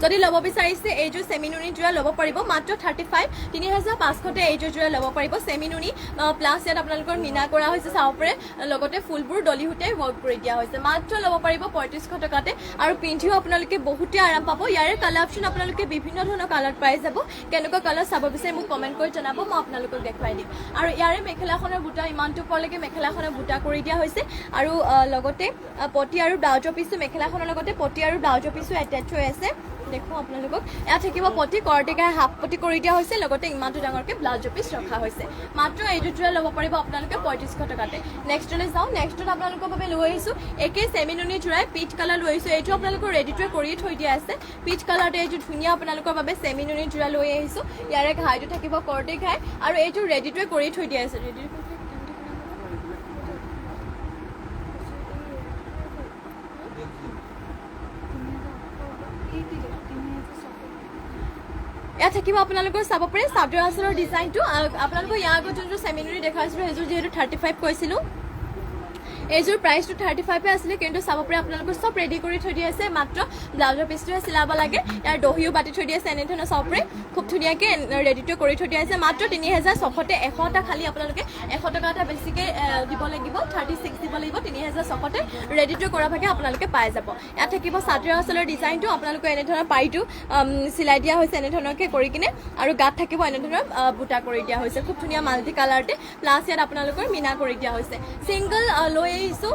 যদি ল'ব বিচাৰিছে এইযোৰ চেমি নুনি যোৰা ল'ব পাৰিব মাত্ৰ 35,500তে এইযোৰ যোৰা ল'ব পাৰিব চেমি নুনি প্লাছ ইয়াত আপোনালোকৰ মিনা কৰা হৈছে চাব পাৰে লগতে ফুলবোৰ ডলি সূতাই ৱৰ্ক কৰি দিয়া হৈছে মাত্ৰ ল'ব পাৰিব 3500 টকাতে আৰু পিন্ধিও আপোনালোকে বহুতে আৰাম পাব ইয়াৰে কালাৰ অপশ্যন আপোনালোকে বিভিন্ন ধৰণৰ কালাৰ পাই যাব কেনেকুৱা কালাৰ চাব বিচাৰে মোক কমেণ্ট কৰি জনাব মই আপোনালোকক দেখুৱাই দিম আৰু ইয়াৰে মেখেলাখনৰ বুটা ইমানটো ওপৰলৈকে মেখেলাখনৰ বুটা কৰি দিয়া হৈছে আৰু লগতে পটি আৰু ব্লাউজৰ পিচটো মেখেলাখনৰ লগতে পটি আৰু ব্লাউজৰ পিচো এটেচ হৈ আছে দেখো আপোনালোকক এয়া থাকিব পটি কৰটিকাই হাফ পটি কৰি দিয়া হৈছে লগতে ইমানটো ডাঙৰকে ব্লাউজ পিচ ৰখা হৈছে মাত্ৰ এইটো টুৰা ল'ব পাৰিব আপোনালোকে 3500 টকাতে নেক্সটলৈ যাওঁ নেক্সটত আপোনালোকৰ বাবে লৈ আহিছোঁ একে চেমিনুনি টুৰাই পিচ কালাৰ লৈ আহিছোঁ এইটো আপোনালোকৰ ৰেডি টুৱে কৰি থৈ দিয়া আছে পিচ কালাৰতে এইটো ধুনীয়া আপোনালোকৰ বাবে চেমিনুনি টুৰা লৈ আহিছোঁ ইয়াৰে ঘাইটো থাকিব কৰটি ঘাই আৰু এইটো ৰেডি টুৱে কৰি থৈ দিয়া আছে ৰেডি এয়া থাকিব আপোনালোকৰ চাব পাৰে চাদৰ আঁচলৰ ডিজাইনটো আপোনালোকৰ ইয়াৰ আগত যোনটো চেমিনুৰি দেখাইছিলোঁ সেইযোৰ যিহেতু 35 কৈছিলোঁ এইযোৰ প্ৰাইচটো 35 আছিলে কিন্তু চাব পাৰে আপোনালোকৰ সব ৰেডি কৰি থৈ দিয়া আছে মাত্ৰ ব্লাউজৰ পিচটোহে চিলাব লাগে ইয়াৰ দহিও বাটি থৈ দিয়া আছে এনেধৰণৰ চাব পাৰে খুব ধুনীয়াকৈ ৰেডিটো কৰি থৈ দিয়া আছে মাত্ৰ 3600তে 100টা খালি আপোনালোকে 100 টকা এটা বেছিকৈ দিব লাগিব 36 দিব লাগিব 3600তে ৰেডিটো কৰা ভাগে আপোনালোকে পাই যাব ইয়াত থাকিব চাদৰ আঁচলৰ ডিজাইনটো আপোনালোকে এনেধৰণৰ পাৰিটো চিলাই দিয়া হৈছে এনেধৰণৰকৈ কৰি কিনে আৰু গাত থাকিব এনেধৰণৰ বুটা কৰি দিয়া হৈছে খুব ধুনীয়া মাল্টি কালাৰতে প্লাছ ইয়াত আপোনালোকৰ মিনা কৰি দিয়া হৈছে সিংগল লৈ আহিছোঁ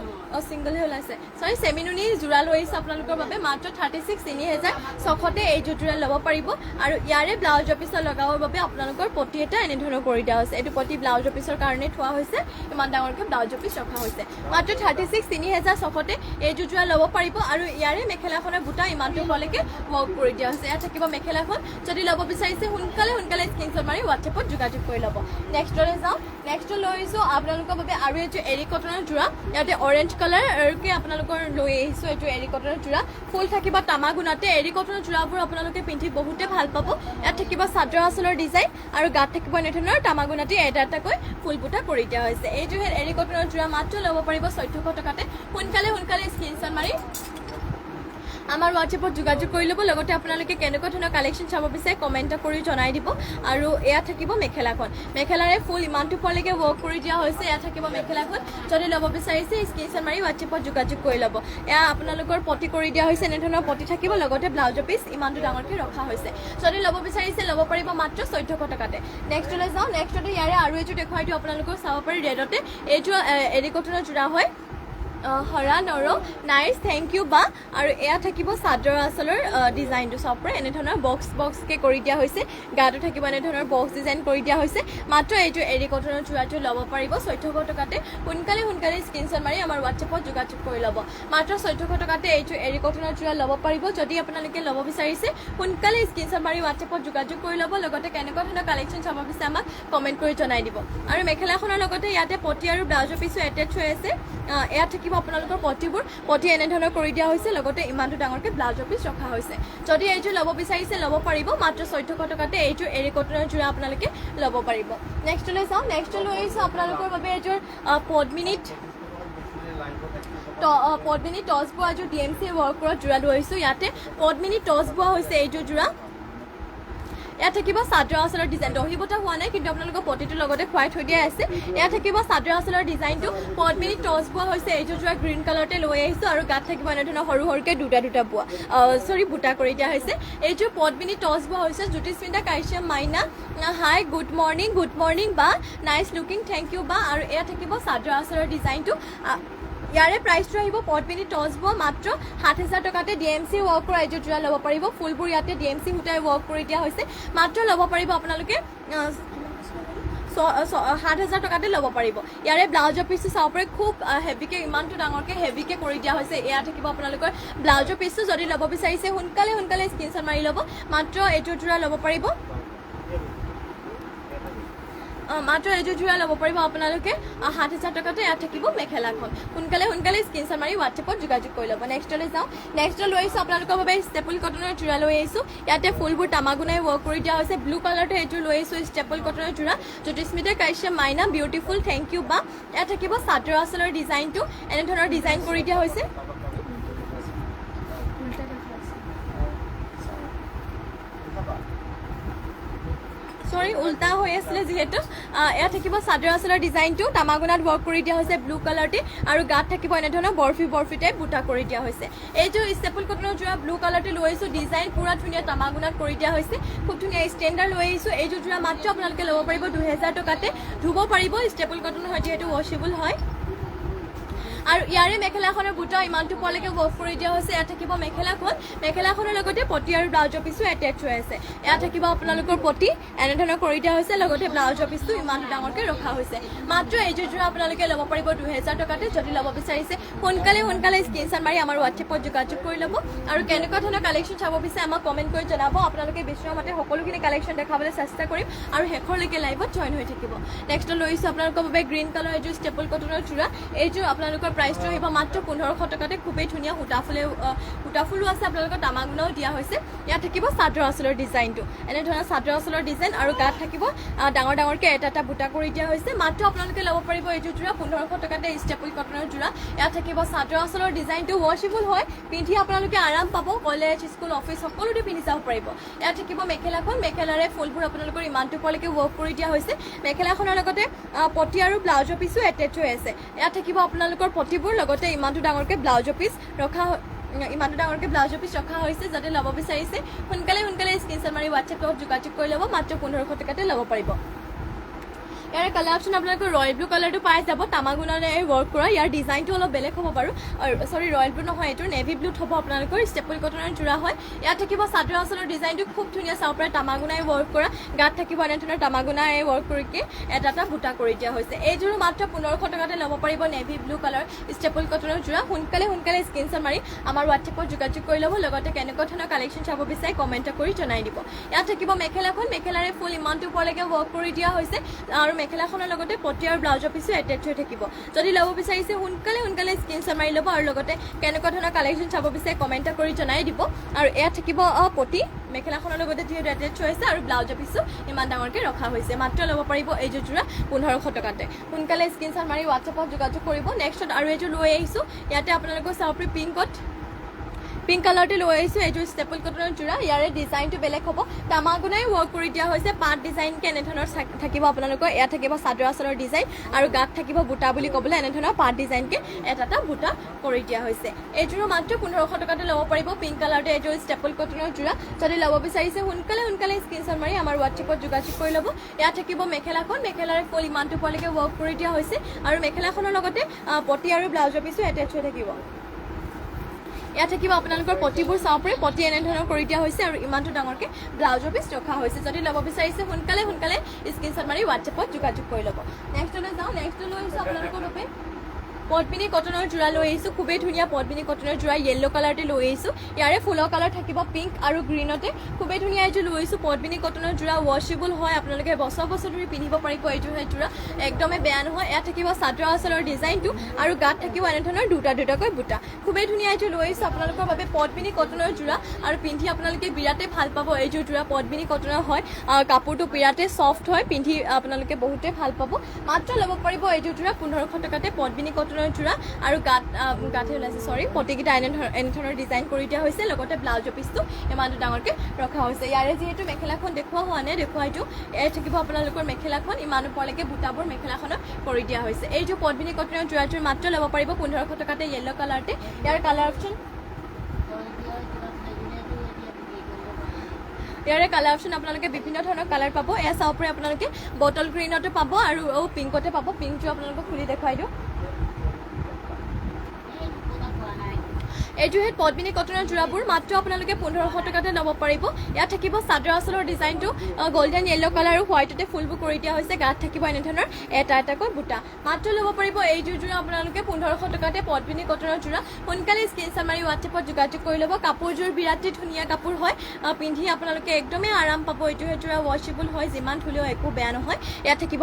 সিংগল হে ওলাইছে সৰি চেমিনুনি জোৰা লৈ আহিছোঁ আপোনালোকৰ বাবে মাত্ৰ 36,600তে এই জোৰা ল'ব পাৰিব আৰু ইয়াৰে ব্লাউজৰ পিছত লগাবৰ বাবে আপোনালোকৰ পটি এটা এনেধৰণৰ কৰি দিয়া হৈছে এইটো পটি ব্লাউজৰ পিছৰ কাৰণে থোৱা হৈছে ইমান ডাঙৰকৈ ব্লাউজৰ পিছ ৰখা হৈছে মাত্ৰ 36,600তে এই জোৰা ল'ব পাৰিব আৰু ইয়াৰে মেখেলাখনৰ বুটা ইমানটো হ'লেকে ৱৰ্ক কৰি দিয়া হৈছে ইয়াত থাকিব মেখেলাখন যদি ল'ব বিচাৰিছে সোনকালে স্ক্ৰীনশ্বট মাৰি হোৱাটছএপত যোগাযোগ কৰি ল'ব নেক্সটলৈ যাওঁ নেক্সট লৈ আহিছোঁ আপোনালোকৰ বাবে আৰু এইটো এৰি কটনৰ জোৰা ইয়াতে অৰেঞ্জ কালাৰকে আপোনালোকৰ লৈ আহিছোঁ এইটো এৰি কটনৰ জোৰা ফুল থাকিব তামাগুণাতে এৰি কটনৰ জোৰাবোৰ আপোনালোকে পিন্ধি বহুতে ভাল পাব ইয়াত থাকিব চাদৰ আঁচলৰ ডিজাইন আৰু গাত থাকিব এনেধৰণৰ তামাগুণাতে এটা এটাকৈ ফুল বুটা কৰি দিয়া হৈছে এইটো এৰি কটনৰ জোৰা মাত্ৰ ল'ব পাৰিব 1400 টকাতে সোনকালে স্ক্ৰীনশ্বট মাৰি আমাৰ হোৱাটছএপত যোগাযোগ কৰি ল'ব লগতে আপোনালোকে কেনেকুৱা ধৰণৰ কালেকশ্যন চাব বিচাৰে কমেণ্ট কৰি জনাই দিব আৰু এয়া থাকিব মেখেলাখন মেখেলাৰে ফুল ইমানটো পৰলৈকে ৱৰ্ক কৰি দিয়া হৈছে এয়া থাকিব মেখেলাখন যদি ল'ব বিচাৰিছে স্ক্ৰীনশ্বট মাৰি হোৱাটছএপত যোগাযোগ কৰি ল'ব এয়া আপোনালোকৰ পটি কৰি দিয়া হৈছে এনেধৰণৰ পটি থাকিব লগতে ব্লাউজৰ পিচ ইমানটো ডাঙৰকৈ ৰখা হৈছে যদি ল'ব বিচাৰিছে ল'ব পাৰিব মাত্ৰ 1400 টকাতে নেক্সটলৈ যাওঁ নেক্সটতে ইয়াৰে আৰু এইটো দেখুৱাই দিওঁ আপোনালোকক চাব পাৰি ৰেডতে এইটো এৰি কটনৰ জোৰা হয় হৰা নৰ নাইচ থেংক ইউ বা আৰু এয়া থাকিব চাদৰ আঁচলৰ ডিজাইনটো চব পৰা এনেধৰণৰ বক্সকে কৰি দিয়া হৈছে গাটো থাকিব এনেধৰণৰ বক্স ডিজাইন কৰি দিয়া হৈছে মাত্ৰ এইটো এৰি কটনৰ জোৰাটো ল'ব পাৰিব 1400 টকাতে সোনকালে স্ক্ৰীনশ্বট মাৰি আমাৰ হোৱাটছএপত যোগাযোগ কৰি ল'ব মাত্ৰ 1400 টকাতে এইটো এৰি কটনৰ জোৰা ল'ব পাৰিব যদি আপোনালোকে ল'ব বিচাৰিছে সোনকালে স্ক্ৰীনশ্বট মাৰি হোৱাটছএপত যোগাযোগ কৰি ল'ব লগতে কেনেকুৱা ধৰণৰ কালেকশ্যন চাব বিচাৰে আমাক কমেণ্ট কৰি জনাই দিব আৰু মেখেলাখনৰ লগতে ইয়াতে পটি আৰু ব্লাউজৰ পিছো এটেচ হৈ আছে এয়া থাকিব আপোনালোকৰ পটি এনেধৰণৰ কৰি দিয়া হৈছে লগতে ইমানটো ডাঙৰকৈ ব্লাউজৰ পিচ ৰখা হৈছে যদি এইটো ল'ব বিচাৰিছে ল'ব পাৰিব মাত্ৰ 1400 টকাতে এইটো এৰি কটনৰ জোৰা আপোনালোকে ল'ব পাৰিব নেক্সটলৈ চাওঁ নেক্সটলৈ আহিছোঁ আপোনালোকৰ বাবে এইযোৰ পদ্মিনী টচ বোৱা এযোৰ DMC ৱৰ্ক কৰা জোৰা লৈ আহিছোঁ ইয়াতে পদ্মিনী টচ বোৱা হৈছে এইযোৰ জোৰা ইয়াত থাকিব চাদৰ আঁচলৰ ডিজাইন দহি বটা হোৱা নাই কিন্তু আপোনালোকৰ পটিটোৰ লগতে খুৱাই থৈ দিয়া আছে ইয়াত থাকিব চাদৰ আঁচলৰ ডিজাইনটো পদ্মিনী টচ বোৱা হৈছে এইযোৰ জোৰা গ্ৰীণ কালাৰতে লৈ আহিছোঁ আৰু গাত থাকিব এনেধৰণৰ সৰুকৈ দুটা বোৱা বুটা কৰি দিয়া হৈছে এইযোৰ পদ্মিনী টচ বোৱা হৈছে জ্যোতিস্মিতা কাশ্যপ মাইনা হাই গুড মৰ্ণিং বা নাইচ লুকিং থেংক ইউ বা আৰু এয়া থাকিব চাদৰ আঁচলৰ ডিজাইনটো ইয়াৰে প্ৰাইচটো আহিব পদ্মিনী টচ বোৱা মাত্ৰ 7000 টকাতে DMC ৱৰ্ক কৰা এইযোৰ জোৰা ল'ব পাৰিব ফুলবোৰ ইয়াতে DMC সূতাই ৱৰ্ক কৰি দিয়া হৈছে মাত্ৰ ল'ব পাৰিব আপোনালোকে 7000 টকাতে ল'ব পাৰিব ইয়াৰে ব্লাউজৰ পিচটো চাব পাৰে খুব হেভিকে ইমানটো ডাঙৰকৈ হেভিকে কৰি দিয়া হৈছে এয়া থাকিব আপোনালোকৰ ব্লাউজৰ পিচটো যদি ল'ব বিচাৰিছে সোনকালে স্ক্ৰীনশ্বট মাৰি ল'ব মাত্ৰ এইযোৰ জোৰা ল'ব পাৰিব মাত্ৰ এইযোৰ জোৰা ল'ব পাৰিব আপোনালোকে 7000 টকাতে ইয়াত থাকিব মেখেলাখন সোনকালে স্ক্ৰীনশ্বট মাৰি হোৱাটছএপত যোগাযোগ কৰি ল'ব নেক্সটলৈ যাওঁ নেক্সট লৈ আহিছোঁ আপোনালোকৰ বাবে ষ্টেপল কটনৰ জোৰা লৈ আহিছোঁ ইয়াতে ফুলবোৰ তামাগুণাই ৱৰ্ক কৰি দিয়া হৈছে ব্লু কালাৰতে এইযোৰ লৈ আহিছোঁ ষ্টেপল কটনৰ জোৰা জ্যোতিস্মিতা কাশ্যপ মাইনা বিউটিফুল থেংক ইউ বা ইয়াত থাকিব চাদৰ আঁচলৰ ডিজাইনটো এনেধৰণৰ ডিজাইন কৰি দিয়া হৈছে উল্টা হৈ আছিলে যিহেতু এয়া থাকিব চাদৰ আঁচলৰ ডিজাইনটো তামাগুণাত ৱৰ্ক কৰি দিয়া হৈছে ব্লু কালাৰতে আৰু গাত থাকিব এনেধৰণৰ বৰফি টাইপ বুটা কৰি দিয়া হৈছে এইযোৰ ষ্টেপল কটনৰ জোৰা ব্লু কালাৰতে লৈ আহিছোঁ ডিজাইন পুৰা ধুনীয়া তামাগুণাত কৰি দিয়া হৈছে খুব ধুনীয়া ষ্টেণ্ডাৰ্ড লৈ আহিছোঁ এইযোৰ জোৰা মাত্ৰ আপোনালোকে ল'ব পাৰিব 2000 টকাতে ধুব পাৰিব ষ্টেপল কটন হয় যিহেতু ৱাশ্বেবল হয় আৰু ইয়াৰে মেখেলাখনৰ বুটা ইমানটো পোৱালৈকে ৱৰ্ক কৰি দিয়া হৈছে ইয়াত থাকিব মেখেলাখনৰ লগতে পটি আৰু ব্লাউজৰ পিছো এটেচ হৈ আছে ইয়াত থাকিব আপোনালোকৰ পটি এনেধৰণৰ কৰি দিয়া হৈছে লগতে ব্লাউজৰ পিছটো ইমানটো ডাঙৰকৈ ৰখা হৈছে মাত্ৰ এইযোৰ আপোনালোকে ল'ব পাৰিব 2000 টকাতে যদি ল'ব বিচাৰিছে সোনকালে স্ক্ৰীনশ্বট মাৰি আমাৰ হোৱাটছএপত যোগাযোগ কৰি ল'ব আৰু কেনেকুৱা ধৰণৰ কালেকশ্যন চাব বিচাৰে আমাক কমেণ্ট কৰি জনাব আপোনালোকে বিচৰা মতে সকলোখিনি কালেকশ্যন দেখাবলৈ চেষ্টা কৰিম আৰু শেষৰলৈকে লাইভত জইন হৈ থাকিব নেক্সট লৈছোঁ আপোনালোকৰ বাবে গ্ৰীণ কালাৰ এযোৰ ষ্টেপল কটনৰ যোৰা এইযোৰ আপোনালোকৰ প্ৰাইচটো আহিব মাত্ৰ 1500 টকাতে খুবেই ধুনীয়া সূতা ফুলো আছে আপোনালোকৰ তামাগুনাও দিয়া হৈছে ইয়াত থাকিব চাদৰ আঁচলৰ ডিজাইনটো এনেধৰণৰ চাদৰ আঁচলৰ ডিজাইন আৰু গাত থাকিব ডাঙৰকৈ এটা বুটা কৰি দিয়া হৈছে মাত্ৰ আপোনালোকে ল'ব পাৰিব এইযোৰ যোৰা 1500 টকাতে ষ্টেপল কটনৰ যোৰা ইয়াত থাকিব চাদৰ আঁচলৰ ডিজাইনটো ৱাশ্বেবল হয় পিন্ধি আপোনালোকে আৰাম পাব কলেজ স্কুল অফিচ সকলোতে পিন্ধি যাব পাৰিব ইয়াত থাকিব মেখেলাৰে ফুলবোৰ আপোনালোকৰ ইমানটো পোৱালৈকে ৱৰ্ক কৰি দিয়া হৈছে মেখেলাখনৰ লগতে পটি আৰু ব্লাউজৰ পিছো এটেচ হৈ আছে ইয়াত থাকিব আপোনালোকৰ পটিবোৰ লগতে ইমানটো ডাঙৰকৈ ব্লাউজৰ পিচ ৰখা হৈছে যদি ল'ব বিচাৰিছে সোনকালে স্ক্ৰীনশ্বট মাৰি হোৱাটছএপত যোগাযোগ কৰি ল'ব মাত্ৰ 1500 টকাতে ল'ব পাৰিব ইয়াৰ কালাৰ অপশ্যন আপোনালোকৰ ৰয়েল ব্লু কালাৰটো পাই যাব তামাগুনাৰে ৱৰ্ক কৰা ইয়াৰ ডিজাইনটো অলপ বেলেগ হ'ব বাৰু সৰি ৰয়েল ব্লু নহয় এইটো নেভি ব্লুত হ'ব আপোনালোকৰ ষ্টেপল কটনৰ যোৰা হয় ইয়াত থাকিব চাদৰ আঁচলৰ ডিজাইনটো খুব ধুনীয়া চাব পাৰে তামাগুনাই ৱৰ্ক কৰা গাত থাকিব এনেধৰণৰ তামাগুনাই ৱৰ্ক কৰিকে এটা বুটা কৰি দিয়া হৈছে এইযোৰো মাত্ৰ 1500 টকাতে ল'ব পাৰিব নেভি ব্লু কালাৰ ষ্টেপল কটনৰ যোৰা সোনকালে স্ক্ৰীনশ্বট মাৰি আমাৰ হোৱাটছএপত যোগাযোগ কৰি ল'ব লগতে কেনেকুৱা ধৰণৰ কালেকশ্যন চাব বিচাৰে কমেণ্ট কৰি জনাই দিব ইয়াত থাকিব মেখেলাৰে ফুল ইমানটো পোৱালৈকে ৱৰ্ক কৰি দিয়া হৈছে আৰু মেখেলাখনৰ লগতে পটি আৰু ব্লাউজৰ পিছো এটেচ হৈ থাকিব যদি ল'ব বিচাৰিছে সোনকালে স্ক্ৰীনশ্বট মাৰি ল'ব আৰু লগতে কেনেকুৱা ধৰণৰ কালেকশ্যন চাব বিচাৰে কমেণ্ট কৰি জনাই দিব আৰু ইয়াত থাকিব পটি মেখেলাখনৰ লগতে যিহেতু এটেচ হৈ আছে আৰু ব্লাউজৰ পিছো ইমান ডাঙৰকৈ ৰখা হৈছে মাত্ৰ ল'ব পাৰিব এইযোৰ যোৰা 1500 টকাতে সোনকালে স্ক্ৰীনশ্বট মাৰি হোৱাটছএপত যোগাযোগ কৰিব নেক্সটত আৰু এইযোৰ লৈ আহিছোঁ ইয়াতে আপোনালোকৰ চাব পিংক কালাৰটো লৈ আহিছোঁ এইযোৰ ষ্টেপল কটনৰ যোৰা ইয়াৰে ডিজাইনটো বেলেগ হ'ব তামাগুনাই ৱৰ্ক কৰি দিয়া হৈছে পাত ডিজাইনকৈ এনেধৰণৰ থাকিব আপোনালোকৰ ইয়াত থাকিব চাদৰ আঁচলৰ ডিজাইন আৰু গাত থাকিব বুটা বুলি ক'বলৈ এনেধৰণৰ পাত ডিজাইনকৈ এটা বুটা কৰি দিয়া হৈছে এইযোৰো মাত্ৰ 1500 টকাতে ল'ব পাৰিব পিংক কালাৰটো এইযোৰ ষ্টেপল কটনৰ যোৰা যদি ল'ব বিচাৰিছে সোনকালে স্ক্ৰীনশ্বট মাৰি আমাৰ হোৱাটছএপত যোগাযোগ কৰি ল'ব ইয়াত থাকিব মেখেলাৰে ফুল ইমানটো পোৱালৈকে ৱৰ্ক কৰি দিয়া হৈছে আৰু মেখেলাখনৰ লগতে পটি আৰু ব্লাউজৰ পিছো এটেচ হৈ থাকিব ইয়াত থাকিব আপোনালোকৰ পটিবোৰ চাব পাৰে পটি এনেধৰণৰ কৰি দিয়া হৈছে আৰু ইমানটো ডাঙৰকৈ ব্লাউজৰ পিচ ৰখা হৈছে যদি ল'ব বিচাৰিছে সোনকালে স্ক্ৰীনশ্বট মাৰি হোৱাটছএপত যোগাযোগ কৰি ল'ব নেক্সটলৈ যাওঁ নেক্সটলৈ লৈ আহিছোঁ আপোনালোকৰ বাবে পদ্মিনী কটনৰ যোৰা লৈ আহিছোঁ খুবেই ধুনীয়া পদ্মিনী কটনৰ যোৰা য়েল্লো কালাৰতে লৈ আহিছোঁ ইয়াৰে ফুলৰ কালাৰ থাকিব পিংক আৰু গ্ৰীণতে খুবেই ধুনীয়া এইযোৰ লৈ আহিছোঁ পদ্মিনী কটনৰ যোৰা ৱাশ্বেবল হয় আপোনালোকে বছৰ ধৰি পিন্ধিব পাৰিব এইযোৰ যোৰা একদমেই বেয়া নহয় ইয়াত থাকিব চাদৰ আঁচলৰ ডিজাইনটো আৰু গাত থাকিব এনেধৰণৰ দুটাকৈ বুটা খুবেই ধুনীয়া এইযোৰ লৈ আহিছোঁ আপোনালোকৰ বাবে পদ্মিনী কটনৰ যোৰা আৰু পিন্ধি আপোনালোকে বিৰাটেই ভাল পাব এইযোৰ যোৰা পদ্মিনী কটনৰ হয় কাপোৰটো বিৰাটেই চফ্ট হয় পিন্ধি আপোনালোকে বহুতেই ভাল পাব মাত্ৰ ল'ব পাৰিব এইযোৰ যোৰা 1500 টকাতে পদ্মিনী কটনৰ যোৰা আৰু গাঠে ওলাইছে পটিকেইটা এনেধৰণৰ ডিজাইন কৰি দিয়া হৈছে লগতে ব্লাউজৰ পিচটো ইমানটো ডাঙৰকৈ ৰখা হৈছে ইয়াৰে যিহেতু মেখেলাখন দেখুওৱা হোৱা নাই দেখুৱাইটো এয়া থাকিব আপোনালোকৰ মেখেলাখন ইমানো পোৱালৈকে বুটাবোৰ মেখেলাখনত কৰি দিয়া হৈছে এইযোৰ পদ্মিনী কটনৰ যোৰাযোৰ মাত্ৰ ল'ব পাৰিব 1500 টকাতে য়েল্লো কালাৰতে ইয়াৰ কালাৰ অপশ্যন ইয়াৰে কালাৰ অপশ্যন আপোনালোকে বিভিন্ন ধৰণৰ কালাৰ পাব এয়া চাব পাৰে আপোনালোকে বটল গ্ৰীণতে পাব আৰু পিংকতে পাব পিংকটো আপোনালোকক খুলি দেখুৱাই দিওঁ এইযোৰ পদ্মিনী কটনৰ যোৰাবোৰ মাত্ৰ আপোনালোকে 1500 টকাতে ল'ব পাৰিব ইয়াত থাকিব চাদৰ আঁচলৰ ডিজাইনটো গোল্ডেন য়েল্লো কালাৰ আৰু হোৱাইটতে ফুলবোৰ কৰি দিয়া হৈছে গাত থাকিব এনেধৰণৰ এটাকৈ বুটা মাত্ৰ ল'ব পাৰিব এইযোৰ যোৰা আপোনালোকে 1500 টকাতে পদ্মিনী কটনৰ যোৰা সোনকালে স্ক্ৰীনশ্বট মাৰি হোৱাটছএপত যোগাযোগ কৰি ল'ব কাপোৰযোৰ বিৰাটেই ধুনীয়া কাপোৰ হয় পিন্ধি আপোনালোকে একদমেই আৰাম পাব এইযোৰ যোৰা ৱাশ্বেবল হয় যিমান ধুলেও একো বেয়া নহয় ইয়াত থাকিব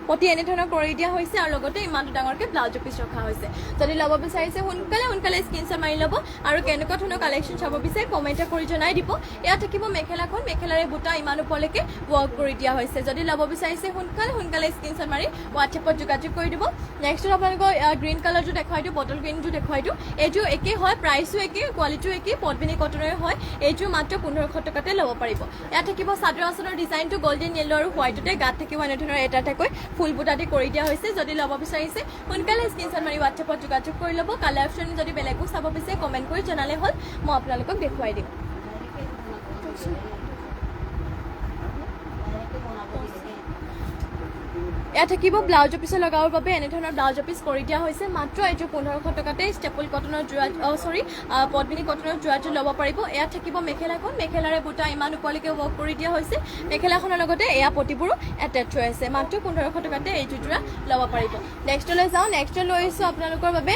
পটি এনেধৰণৰ কৰি দিয়া হৈছে আৰু লগতে ইমানটো ডাঙৰকৈ ব্লাউজৰ পিচ ৰখা হৈছে যদি ল'ব বিচাৰিছে সোনকালে স্ক্ৰীনশ্বট মাৰি ল'ব আৰু কেনেকুৱা ধৰণৰ কালেকশ্যন চাব বিচাৰে কমেণ্ট কৰি জনাই দিব ইয়াত থাকিব মেখেলাৰে বুটা ইমান ওপৰলৈকে ৱৰ্ক কৰি দিয়া হৈছে যদি ল'ব বিচাৰিছে সোনকালে স্ক্ৰীনশ্বট মাৰি হোৱাটছএপত যোগাযোগ কৰি দিব নেক্সটত আপোনালোকৰ গ্ৰীণ কালাৰটো দেখুৱাই দিওঁ বটল গ্ৰীণটো দেখুৱাই দিওঁ এইযোৰ একেই হয় প্ৰাইচো একেই কোৱালিটিও একেই পদ্মিনী কটনৰে হয় এইযোৰ মাত্ৰ 1500 টকাতে ল'ব পাৰিব ইয়াত থাকিব চাদৰ আঁচলৰ ডিজাইনটো গোল্ডেন য়েল্লো আৰু হোৱাইটতে গাত থাকিব এনেধৰণৰ এটাকৈ ফুল বুটাতে কৰি দিয়া হৈছে যদি ল'ব বিচাৰিছে সোনকালে স্ক্ৰীনশ্বট মাৰি হোৱাটছএপত যোগাযোগ কৰি ল'ব কালাৰ অপশ্যন যদি বেলেগো চাব বিচাৰে কমেণ্ট কৰি জনালে হ'ল মই আপোনালোকক দেখুৱাই দিম এয়া থাকিব ব্লাউজৰ পিছত লগাবৰ বাবে এনেধৰণৰ ব্লাউজৰ পিছ কৰি দিয়া হৈছে মাত্ৰ এইযোৰ 1500 টকাতে ষ্টেপল কটনৰ যোৰা পদ্মিনী কটনৰ যোৰাটো ল'ব পাৰিব এয়া থাকিব মেখেলাখন মেখেলাৰে বুটা ইমান ওপৰলৈকে ৱৰ্ক কৰি দিয়া হৈছে মেখেলাখনৰ লগতে এয়া পটিবোৰো এটেচ হৈ আছে মাত্ৰ 1500 টকাতে এইযোৰ যোৰা ল'ব পাৰিব নেক্সটলৈ যাওঁ নেক্সট লৈ আহিছোঁ আপোনালোকৰ বাবে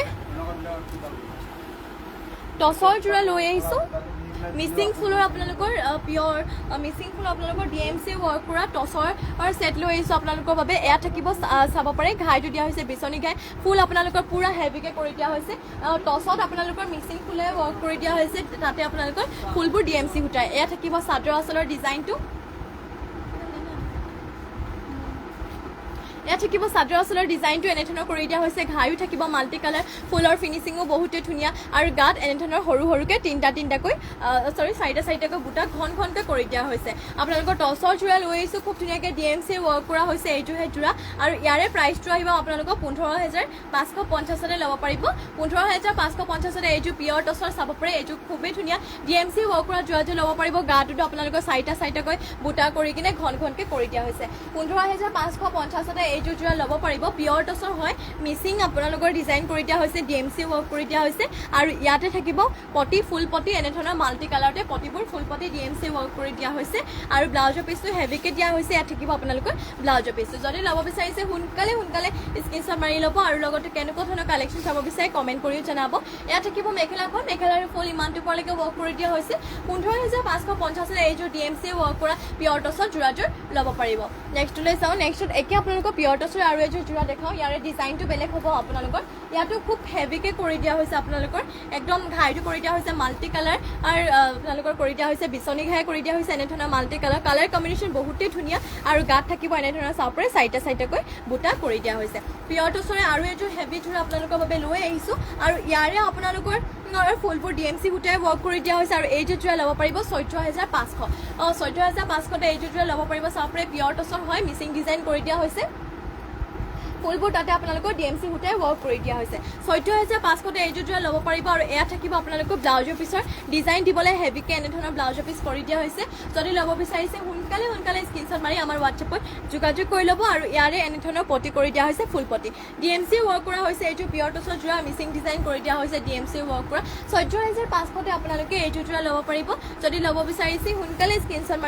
টচৰ যোৰা লৈ আহিছোঁ মিচিং ফুলৰ আপোনালোকৰ পিয়ৰ মিচিং ফুলৰ আপোনালোকৰ DMC ৱৰ্ক কৰা টচৰ সেট লৈ আহিছোঁ আপোনালোকৰ বাবে এয়া থাকিব চাব পাৰে ঘাইটো দিয়া হৈছে বিচনী ঘাই ফুল আপোনালোকৰ পুৰা হেভিকে কৰি দিয়া হৈছে টচত আপোনালোকৰ মিচিং ফুলে ৱৰ্ক কৰি দিয়া হৈছে তাতে আপোনালোকৰ ফুলবোৰ DMC সূতাই এয়া থাকিব চাদৰ আঁচলৰ ডিজাইনটো এয়া থাকিব চাদৰ আঁচলৰ ডিজাইনটো এনেধৰণৰ কৰি দিয়া হৈছে ঘাইও থাকিব মাল্টি কালাৰ ফুলৰ ফিনিচিঙো বহুতে ধুনীয়া আৰু গাত এনেধৰণৰ সৰু সৰুকৈ তিনিটাকৈ চাৰিটাকৈ বুটা ঘনকৈ কৰি দিয়া হৈছে আপোনালোকৰ টচৰ যোৰা লৈ আহিছোঁ খুব ধুনীয়াকৈ DMC ৱৰ্ক কৰা হৈছে এইটোহে যোৰা আৰু ইয়াৰে প্ৰাইচটো আহিব আপোনালোকৰ 15,550 ল'ব পাৰিব 15,550 এইযোৰ পিয়ৰ টচৰ চাব পাৰে এইযোৰ খুবেই ধুনীয়া DMC ৱৰ্ক কৰা যোৰাযোৰ ল'ব পাৰিব গাটোতো আপোনালোকৰ চাৰিটাকৈ বুটা কৰি কিনে ঘনকৈ কৰি দিয়া হৈছে 15,550 এইযোৰ যোৰা ল'ব পাৰিব পিয়ৰ টচৰ হয় মিচিং আপোনালোকৰ ডিজাইন কৰি দিয়া হৈছে DMC ৱৰ্ক কৰি দিয়া হৈছে আৰু ইয়াতে থাকিব পটি ফুল পটি এনেধৰণৰ মাল্টি কালাৰতে পটিবোৰ ফুল পটি DMC ৱৰ্ক কৰি দিয়া হৈছে আৰু ব্লাউজৰ পিচটো হেভিকে দিয়া হৈছে ইয়াত থাকিব আপোনালোকৰ ব্লাউজৰ পিচটো যদি ল'ব বিচাৰিছে সোনকালে স্ক্ৰীনশ্বট মাৰি ল'ব আৰু লগতে কেনেকুৱা ধৰণৰ কালেকশ্যন চাব বিচাৰে কমেণ্ট কৰিও জনাব ইয়াত থাকিব মেখেলাখন মেখেলাৰ ফুল ইমানটো পৰলৈকে ৱৰ্ক কৰি দিয়া হৈছে 15,550 এইযোৰ DMC ৱৰ্ক কৰা পিয়ৰ টচৰ যোৰাযোৰ ল'ব পাৰিব নেক্সটলৈ চাওঁ নেক্সটত একে আপোনালোকৰ পিয়ৰ টচৰ আৰু এযোৰ যোৰা দেখাওঁ ইয়াৰে ডিজাইনটো বেলেগ হ'ব আপোনালোকৰ ইয়াতো খুব হেভিকে কৰি দিয়া হৈছে আপোনালোকৰ একদম ঘাইটো কৰি দিয়া হৈছে মাল্টি কালাৰ আৰু আপোনালোকৰ কৰি দিয়া হৈছে বিচনী ঘাই কৰি দিয়া হৈছে এনেধৰণৰ মাল্টি কালাৰ কম্বিনেশ্যন বহুতেই ধুনীয়া আৰু গাত থাকিব এনেধৰণৰ চাপৰে চাৰিটাকৈ বুটা কৰি দিয়া হৈছে পিয়ৰ টচৰে আৰু এযোৰ হেভি যোৰা আপোনালোকৰ বাবে লৈ আহিছোঁ আৰু ইয়াৰে আপোনালোকৰ ফুলবোৰ DMC সূতাই ৱৰ্ক কৰি দিয়া হৈছে আৰু এইযোৰ যোৰা ল'ব পাৰিব 14,500 14,500 এইযোৰ যোৰা ল'ব পাৰিব চাপৰে পিয়ৰ টচৰ হয় মিচিং ডিজাইন কৰি দিয়া হৈছে ফুলবোৰ তাতে আপোনালোকৰ DMC সূতাই ৱৰ্ক কৰি দিয়া হৈছে 14,500 এইযোৰ যোৰা ল'ব পাৰিব আৰু এয়া থাকিব আপোনালোকৰ ব্লাউজৰ পিছৰ ডিজাইন দিবলৈ হেভিকে এনেধৰণৰ ব্লাউজৰ পিছ কৰি দিয়া হৈছে যদি ল'ব বিচাৰিছে সোনকালে স্ক্ৰীনশ্বট মাৰি আমাৰ হোৱাটছএপত যোগাযোগ কৰি ল'ব আৰু ইয়াৰে এনেধৰণৰ পটি কৰি দিয়া হৈছে ফুল পটি DMC ৱৰ্ক কৰা হৈছে এইযোৰ পিয়ৰ টচৰ যোৰা মিচিং ডিজাইন কৰি দিয়া হৈছে DMC ৱৰ্ক কৰা 14,500 আপোনালোকে এইযোৰ যোৰা ল'ব পাৰিব যদি ল'ব বিচাৰিছে সোনকালে স্ক্ৰীনশ্বট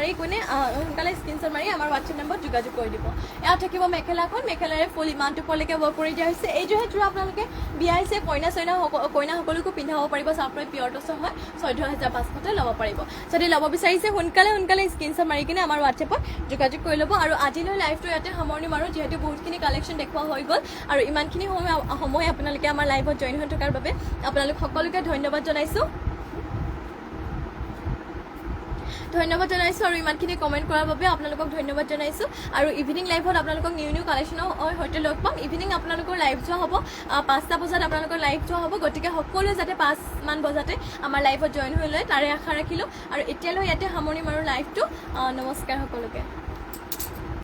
মাৰি আমাৰ হোৱাটছএপ নম্বৰত যোগাযোগ কৰি দিব এয়া থাকিব মেখেলাখন মেখেলাৰে ফুল ইমানটো পৰলৈকে ৱৰ্ক কৰি দিয়া হৈছে এইযোৰহে যোৰা আপোনালোকে বিয়াইছে কইনা সকলোকো পিন্ধাব পাৰিব চাপৰে পিয়ৰ টচৰ হয় 14,500 ল'ব পাৰিব যদি ল'ব বিচাৰিছে সোনকালে স্ক্ৰীনশ্বট মাৰি কিনে আমাৰ হোৱাটছএপত যোগাযোগ কৰি ল'ব আৰু আজিলৈ লাইভটো ইয়াতে সামৰণি মাৰোঁ যিহেতু বহুতখিনি কালেকশ্যন দেখুওৱা হৈ গ'ল আৰু ইমানখিনি সময় আপোনালোকে আমাৰ লাইভত জইন হৈ থকাৰ বাবে আপোনালোক সকলোকে ধন্যবাদ জনাইছোঁ আৰু ইমানখিনি কমেণ্ট কৰাৰ বাবে আপোনালোকক ধন্যবাদ জনাইছোঁ আৰু ইভিনিং লাইভত আপোনালোকক নিউ কালেকশ্যনৰ সৈতে লগ পাম ইভিনিং আপোনালোকৰ লাইভ যোৱা হ'ব 5টা বজাত আপোনালোকৰ লাইভ যোৱা হ'ব গতিকে সকলোৱে যাতে 5মান বজাতে আমাৰ লাইভত জইন হৈ লয় তাৰে আশা ৰাখিলোঁ আৰু এতিয়ালৈ ইয়াতে সামৰণি মাৰোঁ লাইভটো নমস্কাৰ সকলোকে